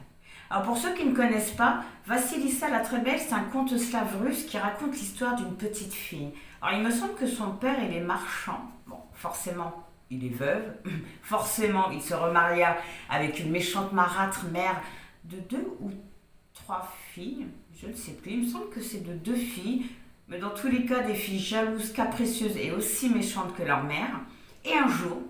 Alors pour ceux qui ne connaissent pas, Vassilissa la très belle, c'est un conte slave russe qui raconte l'histoire d'une petite fille. Alors il me semble que son père, il est marchand. Bon, forcément, il est veuve. Forcément, il se remaria avec une méchante marâtre mère de 2 ou 3 filles. Je ne sais plus, il me semble que c'est de 2 filles. Mais dans tous les cas, des filles jalouses, capricieuses et aussi méchantes que leur mère. Et un jour,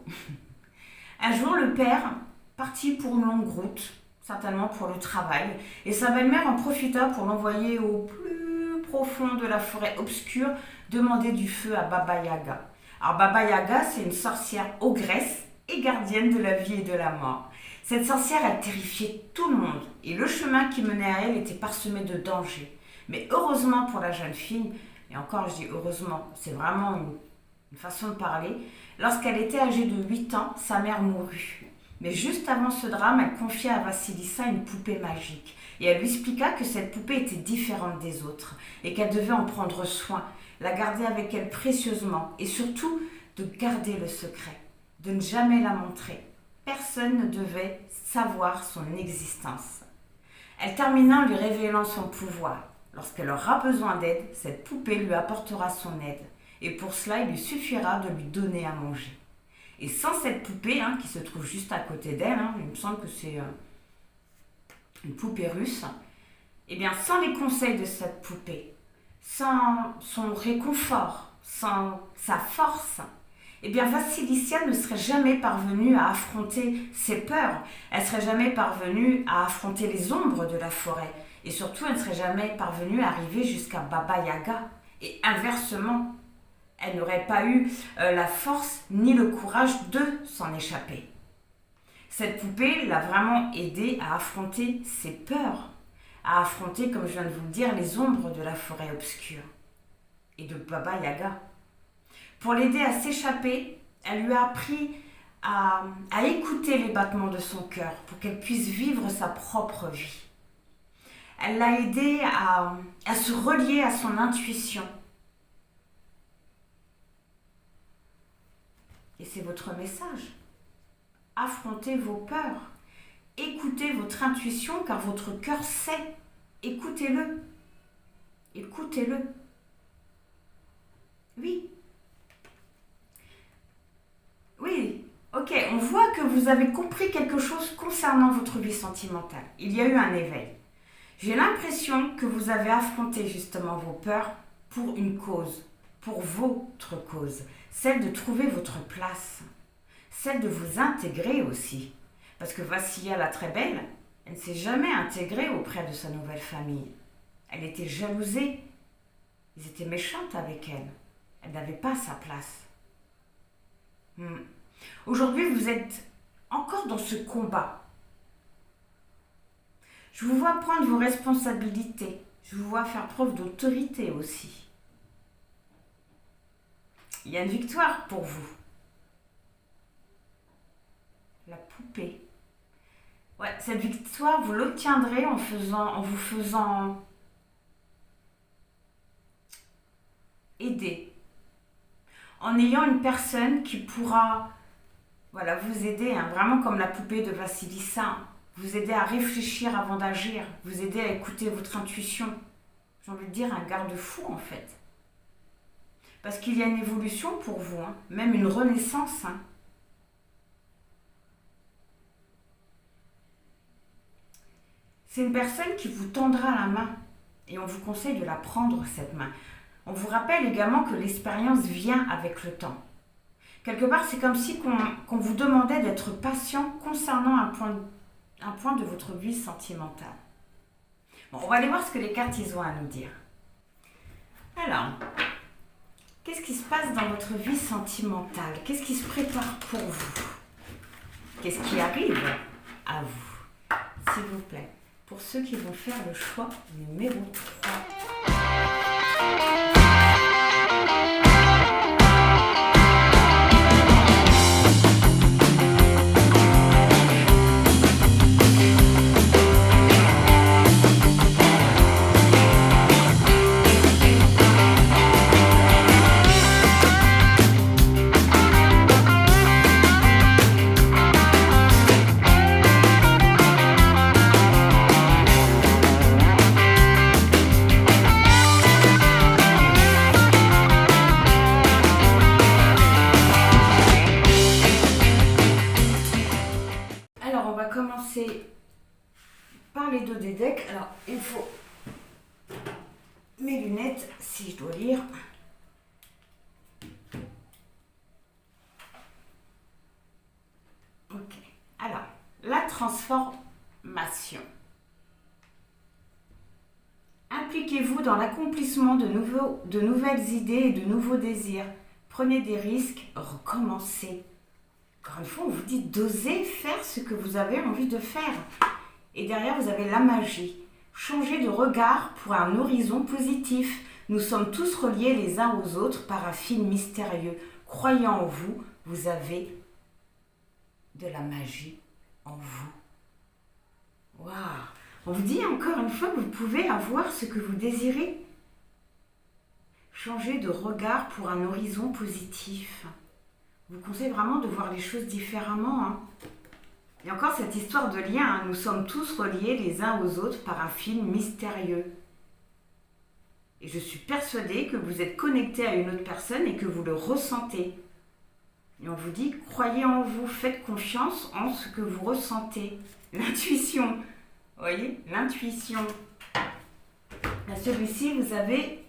le père partit pour une longue route, certainement pour le travail, et sa belle-mère en profita pour l'envoyer au plus profond de la forêt obscure demander du feu à Baba Yaga. Alors Baba Yaga, c'est une sorcière ogresse et gardienne de la vie et de la mort. Cette sorcière, elle terrifiait tout le monde, et le chemin qui menait à elle était parsemé de dangers. Mais heureusement pour la jeune fille, et encore je dis heureusement, c'est vraiment une façon de parler, lorsqu'elle était âgée de 8 ans, sa mère mourut. Mais juste avant ce drame, elle confia à Vassilissa une poupée magique. Et elle lui expliqua que cette poupée était différente des autres et qu'elle devait en prendre soin, la garder avec elle précieusement et surtout de garder le secret, de ne jamais la montrer. Personne ne devait savoir son existence. Elle termina en lui révélant son pouvoir. Lorsqu'elle aura besoin d'aide, cette poupée lui apportera son aide. Et pour cela, il lui suffira de lui donner à manger. Et sans cette poupée, qui se trouve juste à côté d'elle, il me semble que c'est une poupée russe, et bien sans les conseils de cette poupée, sans son réconfort, sans sa force, et bien Vassilissa ne serait jamais parvenue à affronter ses peurs, elle ne serait jamais parvenue à affronter les ombres de la forêt, et surtout elle ne serait jamais parvenue à arriver jusqu'à Baba Yaga. Et inversement, elle n'aurait pas eu la force ni le courage de s'en échapper. Cette poupée l'a vraiment aidée à affronter ses peurs, à affronter, comme je viens de vous le dire, les ombres de la forêt obscure et de Baba Yaga. Pour l'aider à s'échapper, elle lui a appris à écouter les battements de son cœur pour qu'elle puisse vivre sa propre vie. Elle l'a aidée à se relier à son intuition. Et c'est votre message. Affrontez vos peurs. Écoutez votre intuition car votre cœur sait. Écoutez-le. Écoutez-le. Oui. Oui. Ok, on voit que vous avez compris quelque chose concernant votre vie sentimentale. Il y a eu un éveil. J'ai l'impression que vous avez affronté justement vos peurs pour une cause, pour votre cause. Celle de trouver votre place, celle de vous intégrer aussi. Parce que Vassilissa la très belle, elle ne s'est jamais intégrée auprès de sa nouvelle famille. Elle était jalousée, ils étaient méchantes avec elle. Elle n'avait pas sa place. Aujourd'hui, vous êtes encore dans ce combat. Je vous vois prendre vos responsabilités. Je vous vois faire preuve d'autorité aussi. Il y a une victoire pour vous. La poupée. Ouais, cette victoire, vous l'obtiendrez en vous faisant guider, en ayant une personne qui pourra voilà, vous aider, hein, vraiment comme la poupée de Vassilissa, hein, vous aider à réfléchir avant d'agir, vous aider à écouter votre intuition. J'ai envie de dire un garde-fou en fait. Parce qu'il y a une évolution pour vous, hein, même une renaissance. Hein. C'est une personne qui vous tendra la main et on vous conseille de la prendre cette main. On vous rappelle également que l'expérience vient avec le temps. Quelque part, c'est comme si qu'on vous demandait d'être patient concernant un point de votre vie sentimentale. Bon, on va aller voir ce que les cartes ils ont à nous dire. Alors, qu'est-ce qui se passe dans votre vie sentimentale? Qu'est-ce qui se prépare pour vous? Qu'est-ce qui arrive à vous? S'il vous plaît, pour ceux qui vont faire le choix numéro 3. Par les deux des decks. Alors, il faut mes lunettes si je dois lire. Ok. Alors, la transformation. Impliquez-vous dans l'accomplissement de nouvelles idées et de nouveaux désirs. Prenez des risques, recommencez. Encore une fois, on vous dit d'oser faire ce que vous avez envie de faire. Et derrière, vous avez la magie. Changez de regard pour un horizon positif. Nous sommes tous reliés les uns aux autres par un fil mystérieux. Croyant en vous, vous avez de la magie en vous. Waouh! On vous dit encore une fois que vous pouvez avoir ce que vous désirez. Changez de regard pour un horizon positif. Je vous conseille vraiment de voir les choses différemment, hein. Et encore cette histoire de lien, hein, nous sommes tous reliés les uns aux autres par un fil mystérieux. Et je suis persuadée que vous êtes connecté à une autre personne et que vous le ressentez. Et on vous dit, croyez en vous, faites confiance en ce que vous ressentez. L'intuition, vous voyez, l'intuition. À celui-ci, vous avez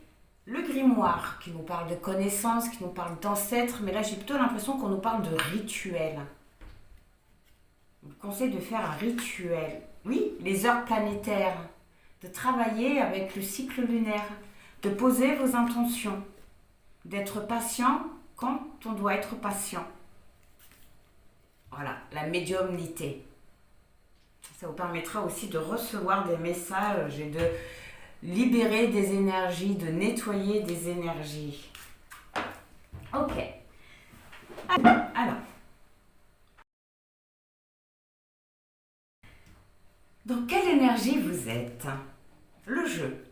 le grimoire qui nous parle de connaissances, qui nous parle d'ancêtres, mais là j'ai plutôt l'impression qu'on nous parle de rituel. Je vous conseille de faire un rituel. Oui, les heures planétaires, de travailler avec le cycle lunaire, de poser vos intentions, d'être patient quand on doit être patient. Voilà, la médiumnité. Ça vous permettra aussi de recevoir des messages et de libérer des énergies, de nettoyer des énergies. Ok. Alors. Dans quelle énergie vous êtes? Le jeu.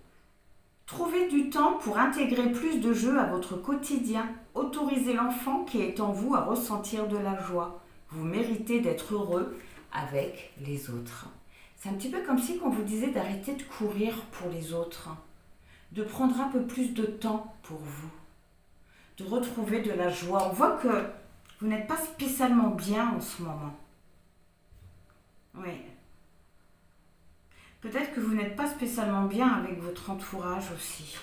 Trouvez du temps pour intégrer plus de jeux à votre quotidien. Autorisez l'enfant qui est en vous à ressentir de la joie. Vous méritez d'être heureux avec les autres. C'est un petit peu comme si on vous disait d'arrêter de courir pour les autres, de prendre un peu plus de temps pour vous, de retrouver de la joie. On voit que vous n'êtes pas spécialement bien en ce moment. Oui. Peut-être que vous n'êtes pas spécialement bien avec votre entourage aussi.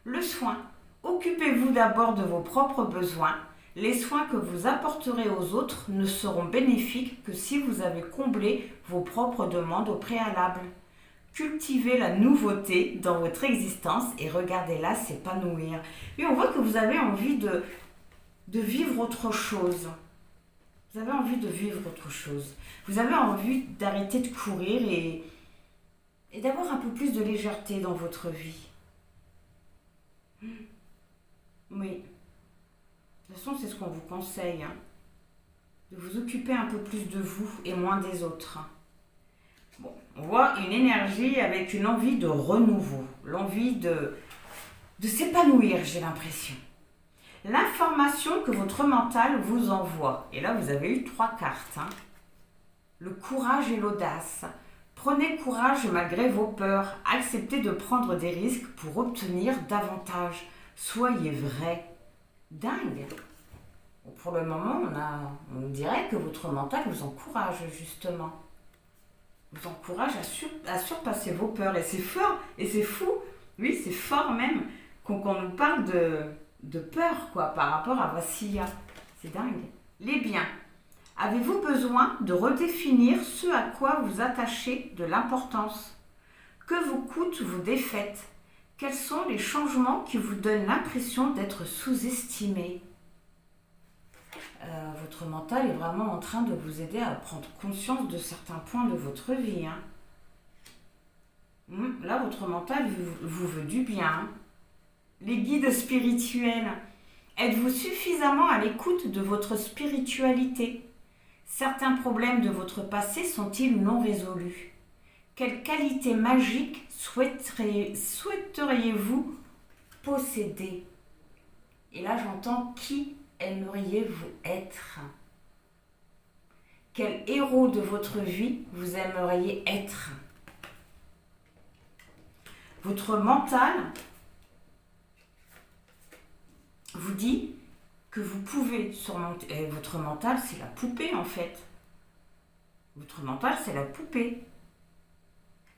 Le soin. Occupez-vous d'abord de vos propres besoins. Les soins que vous apporterez aux autres ne seront bénéfiques que si vous avez comblé vos propres demandes au préalable. Cultivez la nouveauté dans votre existence et regardez-la s'épanouir. Et on voit que vous avez envie de vivre autre chose. Vous avez envie de vivre autre chose. Vous avez envie d'arrêter de courir et d'avoir un peu plus de légèreté dans votre vie. Oui. De toute façon, c'est ce qu'on vous conseille, hein, de vous occuper un peu plus de vous et moins des autres. Bon, on voit une énergie avec une envie de renouveau, l'envie de de s'épanouir, j'ai l'impression. L'information que votre mental vous envoie, et là vous avez eu 3 cartes, hein. Le courage et l'audace. Prenez courage malgré vos peurs, acceptez de prendre des risques pour obtenir davantage. Soyez vrai. Dingue. Pour le moment, on dirait que votre mental vous encourage justement. Vous encourage à surpasser vos peurs. Et c'est fort, et c'est fou. Oui, c'est fort même qu'on nous parle de peur quoi, par rapport à Vassilia. C'est dingue. Les biens. Avez-vous besoin de redéfinir ce à quoi vous attachez de l'importance? Que vous coûtent vos défaites? Quels sont les changements qui vous donnent l'impression d'être sous-estimé? Votre mental est vraiment en train de vous aider à prendre conscience de certains points de votre vie. Hein. Là, votre mental vous veut du bien. Hein. Les guides spirituels. Êtes-vous suffisamment à l'écoute de votre spiritualité? Certains problèmes de votre passé sont-ils non résolus? Quelle qualité magique souhaiteriez-vous posséder? Et là, j'entends qui aimeriez-vous être? Quel héros de votre vie vous aimeriez être? Votre mental vous dit que vous pouvez surmonter. Et votre mental, c'est la poupée en fait. Votre mental, c'est la poupée.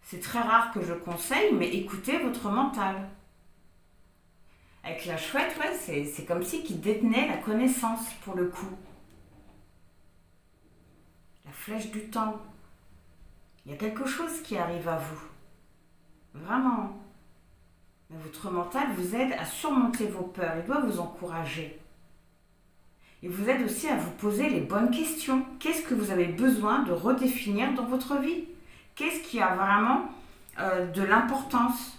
C'est très rare que je conseille, mais écoutez votre mental. Avec la chouette, ouais, c'est comme si qu'il détenait la connaissance pour le coup. La flèche du temps. Il y a quelque chose qui arrive à vous. Vraiment. Mais votre mental vous aide à surmonter vos peurs. Il doit vous encourager. Il vous aide aussi à vous poser les bonnes questions. Qu'est-ce que vous avez besoin de redéfinir dans votre vie? Qu'est-ce qui a vraiment de l'importance?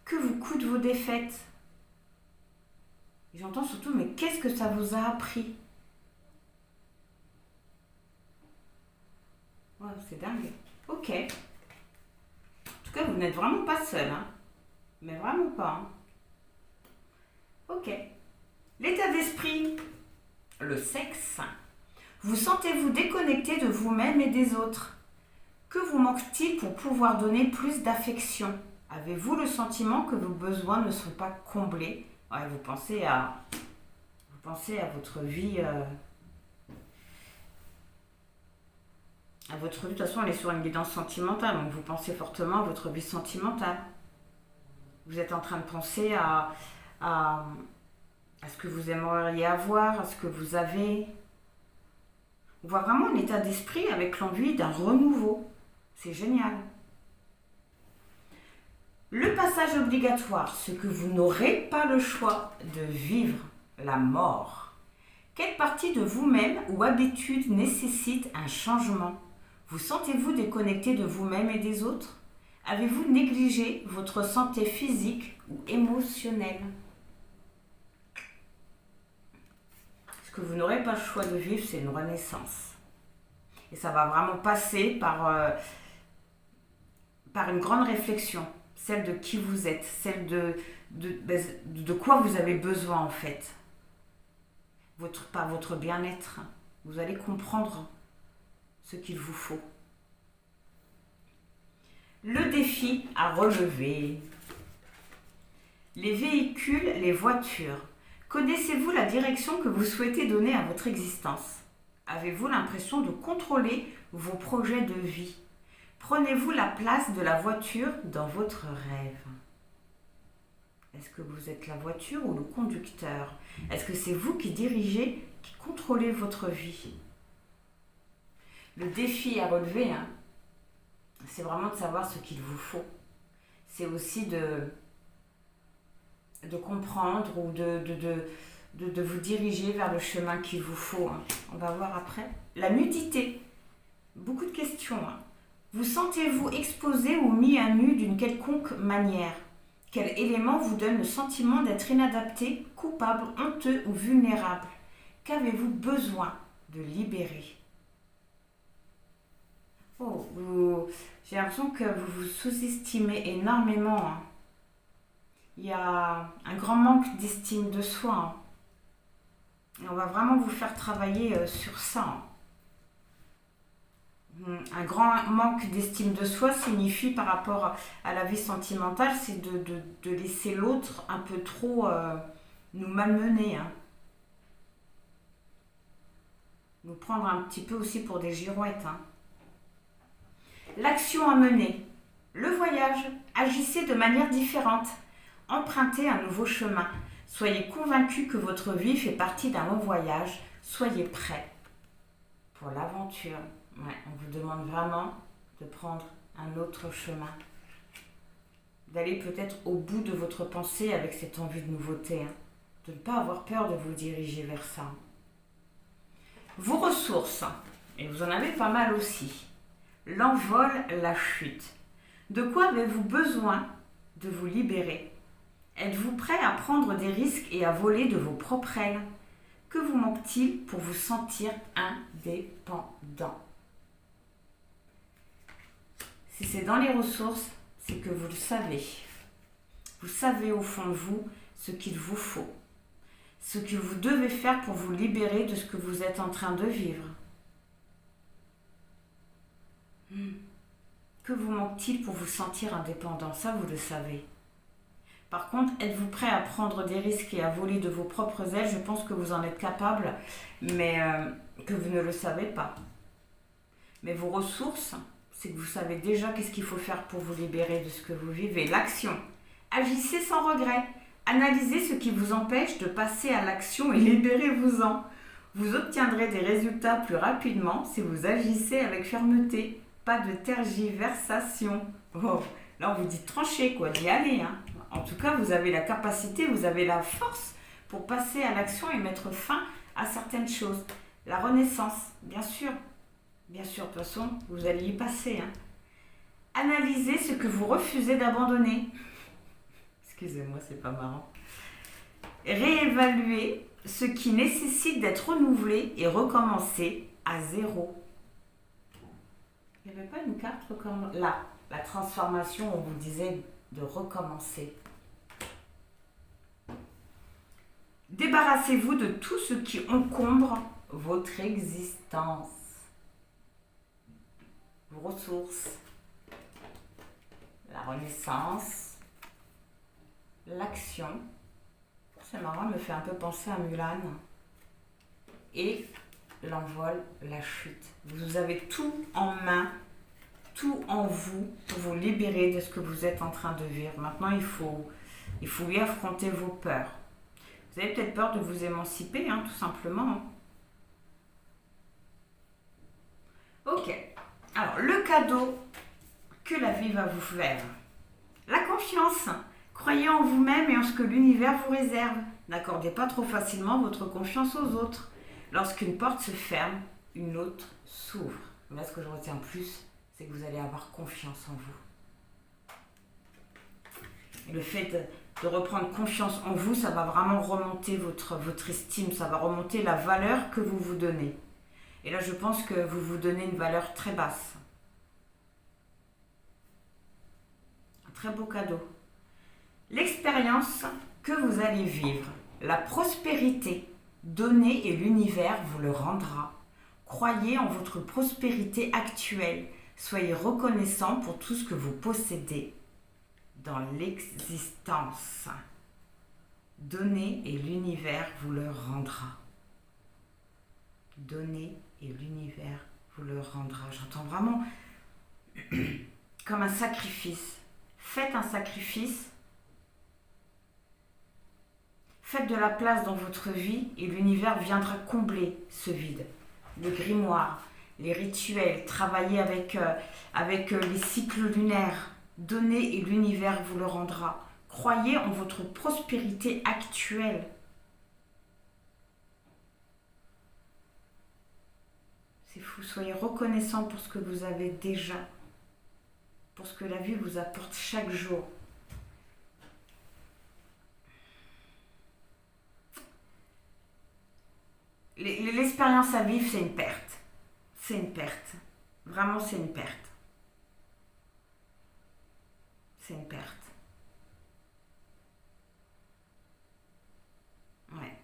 Que vous coûtent vos défaites? J'entends surtout, mais qu'est-ce que ça vous a appris? Ouais, c'est dingue. Ok. En tout cas, vous n'êtes vraiment pas seul, hein. Mais vraiment pas. Hein. Ok. L'état d'esprit. Le sexe. Vous sentez-vous déconnecté de vous-même et des autres? Que vous manque-t-il pour pouvoir donner plus d'affection? Avez-vous le sentiment que vos besoins ne sont pas comblés? Ouais, vous pensez à votre vie. À votre vie, de toute façon, elle est sur une guidance sentimentale, donc vous pensez fortement à votre vie sentimentale. Vous êtes en train de penser à ce que vous aimeriez avoir, à ce que vous avez. On voit vraiment un état d'esprit avec l'envie d'un renouveau. C'est génial. Le passage obligatoire, ce que vous n'aurez pas le choix de vivre, la mort. Quelle partie de vous-même ou habitude nécessite un changement? Vous sentez-vous déconnecté de vous-même et des autres? Avez-vous négligé votre santé physique ou émotionnelle? Ce que vous n'aurez pas le choix de vivre, c'est une renaissance. Et ça va vraiment passer par une grande réflexion, celle de qui vous êtes, celle de quoi vous avez besoin en fait. Par votre bien-être. Vous allez comprendre ce qu'il vous faut. Le défi à relever. Les véhicules, les voitures. Connaissez-vous la direction que vous souhaitez donner à votre existence? Avez-vous l'impression de contrôler vos projets de vie? Prenez-vous la place de la voiture dans votre rêve? Est-ce que vous êtes la voiture ou le conducteur? Est-ce que c'est vous qui dirigez, qui contrôlez votre vie? Le défi à relever, hein, c'est vraiment de savoir ce qu'il vous faut. C'est aussi de comprendre ou de vous diriger vers le chemin qu'il vous faut. Hein. On va voir après. La nudité. Beaucoup de questions. Hein. Vous sentez-vous exposé ou mis à nu d'une quelconque manière? Quel élément vous donne le sentiment d'être inadapté, coupable, honteux ou vulnérable? Qu'avez-vous besoin de libérer? Oh, J'ai l'impression que vous vous sous-estimez énormément, hein. Il y a un grand manque d'estime de soi, hein. Et on va vraiment vous faire travailler sur ça, hein. Un grand manque d'estime de soi signifie par rapport à la vie sentimentale, c'est de laisser l'autre un peu trop nous malmener, hein. Nous prendre un petit peu aussi pour des girouettes, hein. L'action à mener. Le voyage. Agissez de manière différente. Empruntez un nouveau chemin. Soyez convaincu que votre vie fait partie d'un long voyage. Soyez prêt pour l'aventure. Ouais, on vous demande vraiment de prendre un autre chemin. D'aller peut-être au bout de votre pensée avec cette envie de nouveauté, hein. De ne pas avoir peur de vous diriger vers ça. Vos ressources, et vous en avez pas mal aussi. L'envol, la chute. De quoi avez-vous besoin de vous libérer? Êtes-vous prêt à prendre des risques et à voler de vos propres ailes? Que vous manque-t-il pour vous sentir indépendant? Si c'est dans les ressources, c'est que vous le savez. Vous savez au fond de vous ce qu'il vous faut. Ce que vous devez faire pour vous libérer de ce que vous êtes en train de vivre. Que vous manque-t-il pour vous sentir indépendant? Ça, vous le savez. Par contre, êtes-vous prêt à prendre des risques et à voler de vos propres ailes? Je pense que vous en êtes capable, mais que vous ne le savez pas. Mais vos ressources, c'est que vous savez déjà qu'est-ce qu'il faut faire pour vous libérer de ce que vous vivez. L'action. Agissez sans regret. Analysez ce qui vous empêche de passer à l'action et libérez-vous-en. Vous obtiendrez des résultats plus rapidement si vous agissez avec fermeté. Pas de tergiversation. Oh, là, on vous dit trancher, quoi, d'y aller, hein. En tout cas, vous avez la capacité, vous avez la force pour passer à l'action et mettre fin à certaines choses. La renaissance, bien sûr. Bien sûr, de toute façon, vous allez y passer, hein. Analysez ce que vous refusez d'abandonner. Excusez-moi, c'est pas marrant. Réévaluez ce qui nécessite d'être renouvelé et recommencer à zéro. Il n'y avait pas une carte là, la transformation, on vous disait de recommencer. Débarrassez-vous de tout ce qui encombre votre existence. Vos ressources, la renaissance, l'action. C'est marrant, elle me fait un peu penser à Mulan. Et l'envol, la chute. Vous avez tout en main, tout en vous pour vous libérer de ce que vous êtes en train de vivre. Maintenant, il faut y affronter vos peurs. Vous avez peut-être peur de vous émanciper, hein, tout simplement. Ok. Alors, le cadeau que la vie va vous faire. La confiance. Croyez en vous-même et en ce que l'univers vous réserve. N'accordez pas trop facilement votre confiance aux autres. Lorsqu'une porte se ferme, une autre s'ouvre. Là, ce que je retiens plus, c'est que vous allez avoir confiance en vous. Et le fait de reprendre confiance en vous, ça va vraiment remonter votre estime, ça va remonter la valeur que vous vous donnez. Et là, je pense que vous vous donnez une valeur très basse. Un très beau cadeau. L'expérience que vous allez vivre, la prospérité donnée et l'univers vous le rendra. Croyez en votre prospérité actuelle. Soyez reconnaissant pour tout ce que vous possédez dans l'existence. Donnez et l'univers vous le rendra. Donnez et l'univers vous le rendra. J'entends vraiment comme un sacrifice. Faites un sacrifice. Faites de la place dans votre vie et l'univers viendra combler ce vide. Le grimoire, les rituels, travaillez avec les cycles lunaires. Donnez et l'univers vous le rendra. Croyez en votre prospérité actuelle. C'est fou, soyez reconnaissant pour ce que vous avez déjà, pour ce que la vie vous apporte chaque jour. L'expérience à vivre, c'est une perte. C'est une perte. Vraiment, c'est une perte. c'est une perte. Ouais.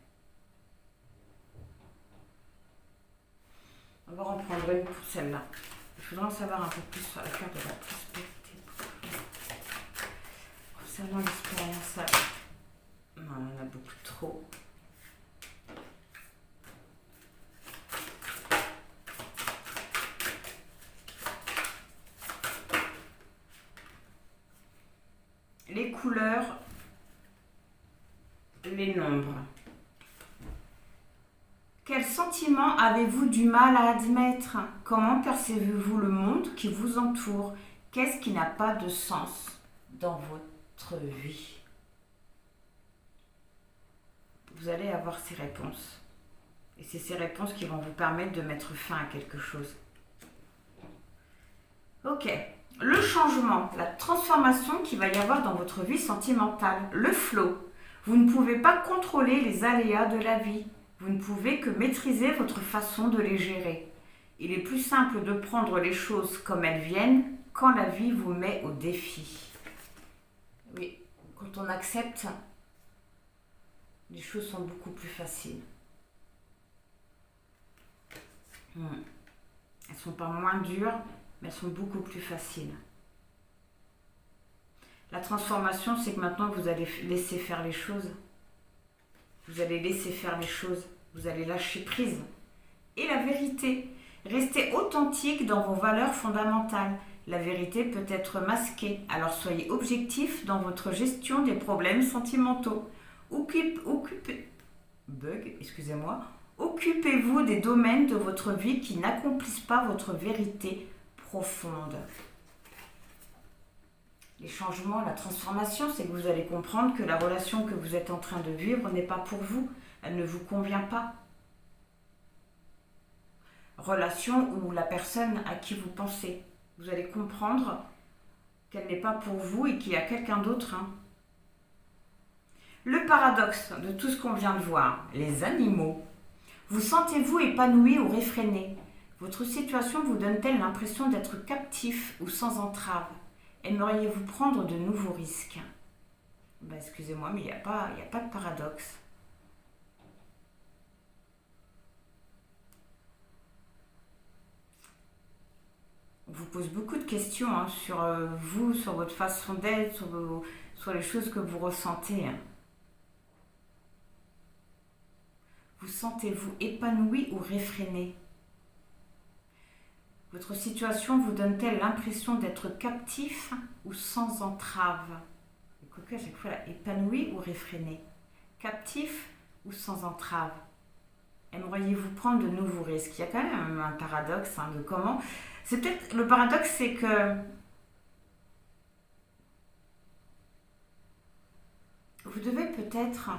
On va en prendre une pour celle-là. Il faudra en savoir un peu plus sur la carte de la prospérité. Concernant l'expérience, non, on en a beaucoup trop. Les couleurs, les nombres. Quels sentiments avez-vous du mal à admettre? Comment percevez-vous le monde qui vous entoure? Qu'est-ce qui n'a pas de sens dans votre vie? Vous allez avoir ces réponses. Et c'est ces réponses qui vont vous permettre de mettre fin à quelque chose. Ok. Le changement, la transformation qu'il va y avoir dans votre vie sentimentale, le flow. Vous ne pouvez pas contrôler les aléas de la vie. Vous ne pouvez que maîtriser votre façon de les gérer. Il est plus simple de prendre les choses comme elles viennent quand la vie vous met au défi. Oui, quand on accepte, les choses sont beaucoup plus faciles. Elles ne sont pas moins dures, mais elles sont beaucoup plus faciles. La transformation, c'est que maintenant vous allez laisser faire les choses. Vous allez laisser faire les choses. Vous allez lâcher prise. Et la vérité. Restez authentique dans vos valeurs fondamentales. La vérité peut être masquée. Alors soyez objectif dans votre gestion des problèmes sentimentaux. Occupez-vous des domaines de votre vie qui n'accomplissent pas votre vérité profonde. Les changements, la transformation, c'est que vous allez comprendre que la relation que vous êtes en train de vivre n'est pas pour vous. Elle ne vous convient pas. Relation ou la personne à qui vous pensez. Vous allez comprendre qu'elle n'est pas pour vous et qu'il y a quelqu'un d'autre. Le paradoxe de tout ce qu'on vient de voir, les animaux. Vous sentez-vous épanoui ou réfréné? Votre situation vous donne-t-elle l'impression d'être captif ou sans entrave? Aimeriez-vous prendre de nouveaux risques? Excusez-moi, mais il n'y a pas de paradoxe. On vous pose beaucoup de questions sur vous, sur votre façon d'être, sur les choses que vous ressentez. Vous sentez-vous épanoui ou réfréné? Votre situation vous donne-t-elle l'impression d'être captif ou sans entrave? Écoutez, à chaque fois, là, épanoui ou réfréné? Captif ou sans entrave? Aimeriez-vous prendre de nouveaux risques? Il y a quand même un paradoxe de comment... C'est peut-être... Le paradoxe, c'est que... Vous devez peut-être...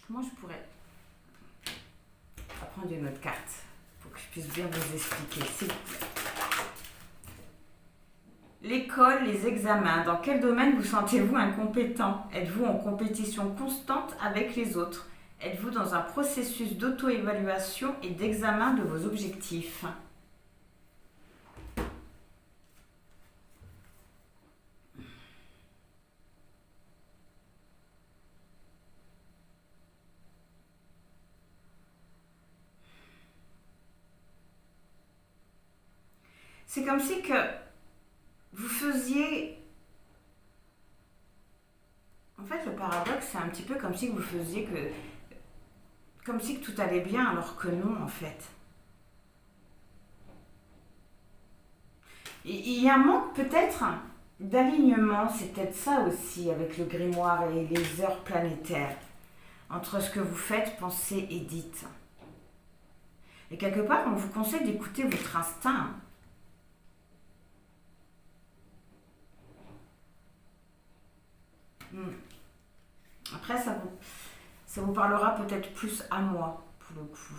Comment je pourrais... prendre une autre carte pour que je puisse bien vous expliquer, s'il vous plaît. L'école, les examens, dans quel domaine vous sentez-vous incompétent? Êtes-vous en compétition constante avec les autres? Êtes-vous dans un processus d'auto-évaluation et d'examen de vos objectifs? C'est comme si que vous faisiez... En fait, le paradoxe, c'est un petit peu comme si vous faisiez que... Comme si que tout allait bien, alors que non, en fait. Il y a un manque peut-être d'alignement, c'est peut-être ça aussi, avec le grimoire et les heures planétaires, entre ce que vous faites, pensez et dites. Et quelque part, on vous conseille d'écouter votre instinct. Après, ça vous parlera peut-être plus à moi, pour le coup.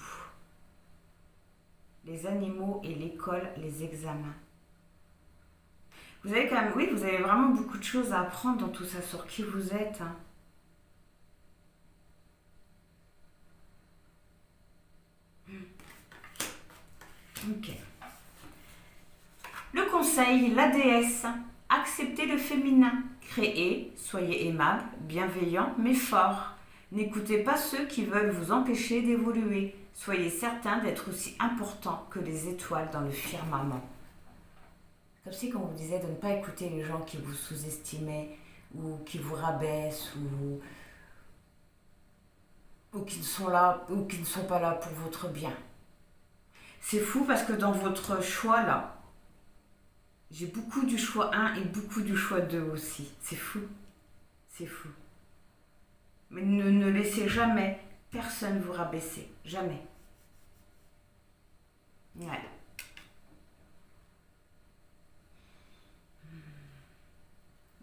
Les animaux et l'école, les examens. Vous avez quand même, oui, vous avez vraiment beaucoup de choses à apprendre dans tout ça, sur qui vous êtes. Ok. Le conseil, la déesse, acceptez le féminin. Créez, soyez aimable, bienveillant, mais fort. N'écoutez pas ceux qui veulent vous empêcher d'évoluer. Soyez certain d'être aussi important que les étoiles dans le firmament. Comme si quand on vous disait de ne pas écouter les gens qui vous sous-estimaient ou qui vous rabaissent ou qui ne sont là ou qui ne sont pas là pour votre bien. C'est fou parce que dans votre choix là, j'ai beaucoup du choix 1 et beaucoup du choix 2 aussi. C'est fou. C'est fou. Mais ne laissez jamais personne vous rabaisser. Jamais. Ouais.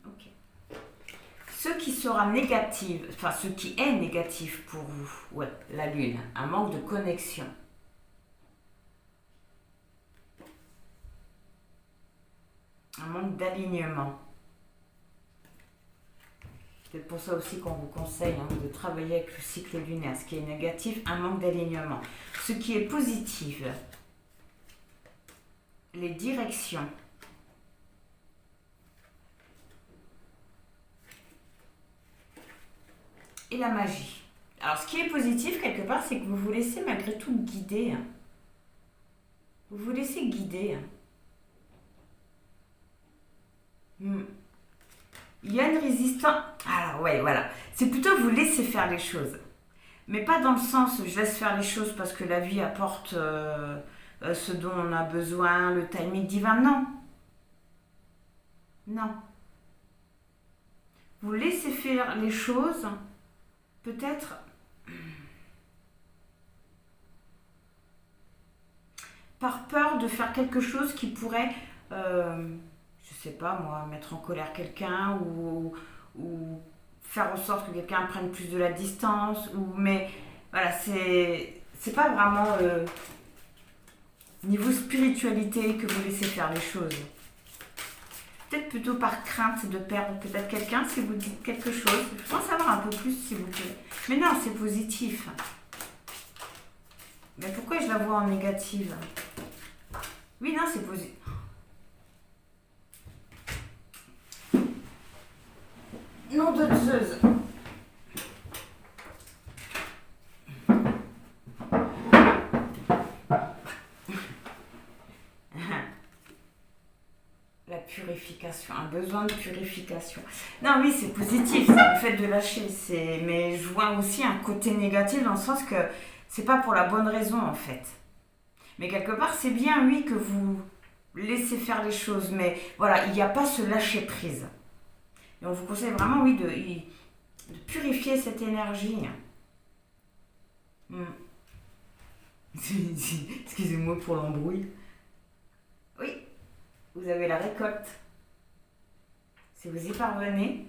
Ok. Ce qui sera négatif, enfin ce qui est négatif pour vous, ouais, la lune, un manque de connexion. Un manque d'alignement. C'est pour ça aussi qu'on vous conseille de travailler avec le cycle lunaire. Ce qui est négatif, un manque d'alignement. Ce qui est positif, les directions. Et la magie. Alors, ce qui est positif, quelque part, c'est que vous vous laissez malgré tout guider. Vous vous laissez guider. Il y a une résistance. Alors, ouais, voilà. C'est plutôt vous laisser faire les choses. Mais pas dans le sens je laisse faire les choses parce que la vie apporte ce dont on a besoin, le timing divin. Non. Non. Vous laissez faire les choses, peut-être par peur de faire quelque chose qui pourrait, je sais pas moi, mettre en colère quelqu'un ou faire en sorte que quelqu'un prenne plus de la distance. Mais voilà, c'est pas vraiment niveau spiritualité que vous laissez faire les choses. Peut-être plutôt par crainte de perdre peut-être quelqu'un si vous dites quelque chose. Je pense savoir un peu plus s'il vous plaît. Mais non, c'est positif. Mais pourquoi je la vois en négative? Oui, non, c'est positif. Nom de Zeus. La purification, un besoin de purification. Non, oui, c'est positif, c'est le fait de lâcher. Mais je vois aussi un côté négatif dans le sens que c'est pas pour la bonne raison en fait. Mais quelque part, c'est bien, oui, que vous laissez faire les choses. Mais voilà, il n'y a pas ce lâcher prise. Et on vous conseille vraiment, oui, de purifier cette énergie. Excusez-moi pour l'embrouille. Oui, vous avez la récolte. Si vous y parvenez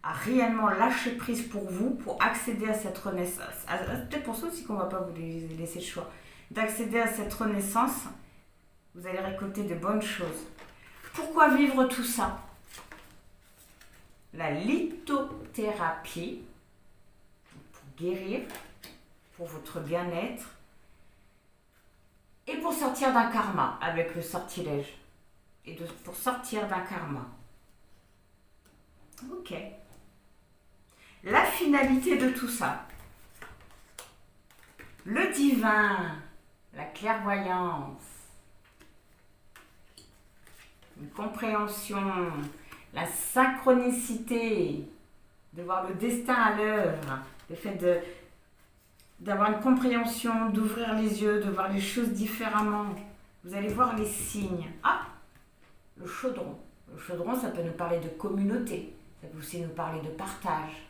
à réellement lâcher prise pour vous, pour accéder à cette renaissance, peut-être pour ça aussi qu'on ne va pas vous laisser le choix, d'accéder à cette renaissance, vous allez récolter de bonnes choses. Pourquoi vivre tout ça? La lithothérapie, pour guérir, pour votre bien-être, et pour sortir d'un karma avec le sortilège. Et pour sortir d'un karma. Ok. La finalité de tout ça. Le divin, la clairvoyance, une compréhension, la synchronicité, de voir le destin à l'œuvre, le fait d'avoir une compréhension, d'ouvrir les yeux, de voir les choses différemment. Vous allez voir les signes. Ah, le chaudron. Le chaudron, ça peut nous parler de communauté. Ça peut aussi nous parler de partage.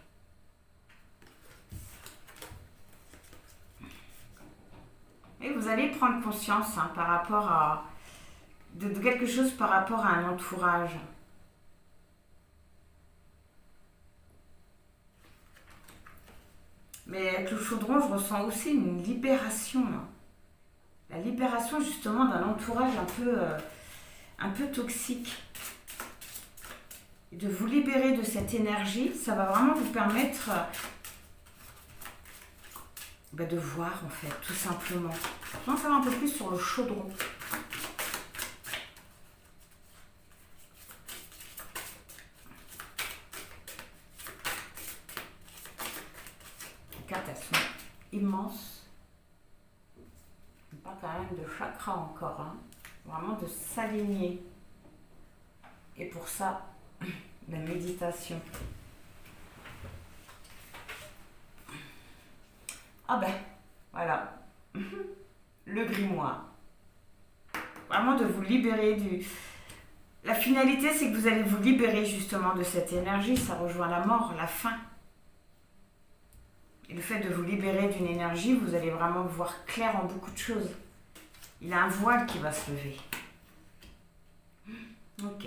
Et vous allez prendre conscience par rapport à de quelque chose par rapport à un entourage. Mais avec le chaudron, je ressens aussi une libération. La libération justement d'un entourage un peu toxique. Et de vous libérer de cette énergie, ça va vraiment vous permettre de voir en fait, tout simplement. Je vais en savoir un peu plus sur le chaudron. immense. On parle quand même de chakra encore, hein. Vraiment de s'aligner. Et pour ça, la méditation. Ah ben, voilà. Le grimoire. Vraiment de vous libérer du... La finalité, c'est que vous allez vous libérer justement de cette énergie. Ça rejoint la mort, la fin. Et le fait de vous libérer d'une énergie, vous allez vraiment voir clair en beaucoup de choses. Il y a un voile qui va se lever. Ok.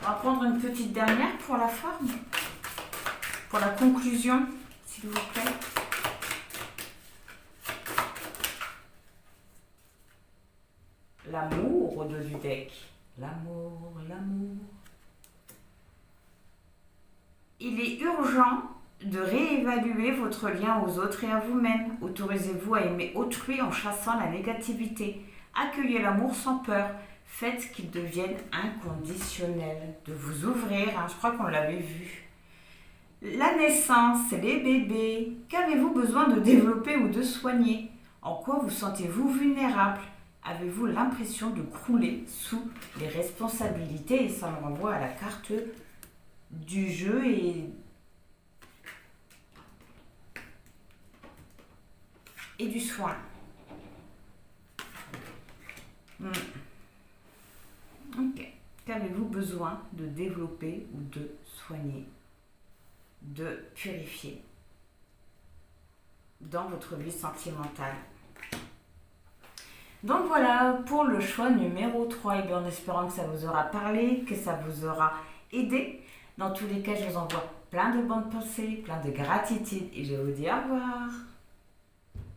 On va prendre une petite dernière pour la forme. Pour la conclusion, s'il vous plaît. L'amour au dos du deck. L'amour, l'amour. Il est urgent de réévaluer votre lien aux autres et à vous-même. Autorisez-vous à aimer autrui en chassant la négativité. Accueillez l'amour sans peur. Faites qu'il devienne inconditionnel. De vous ouvrir, hein, je crois qu'on l'avait vu. La naissance, les bébés. Qu'avez-vous besoin de développer ou de soigner? En quoi vous sentez-vous vulnérable? Avez-vous l'impression de crouler sous les responsabilités? Et ça me renvoie à la carte du jeu et du soin. Ok. Qu'avez-vous besoin de développer ou de soigner, de purifier dans votre vie sentimentale? Donc voilà pour le choix numéro 3. Et bien en espérant que ça vous aura parlé, que ça vous aura aidé. Dans tous les cas, je vous envoie plein de bonnes pensées, plein de gratitude et je vous dis au revoir.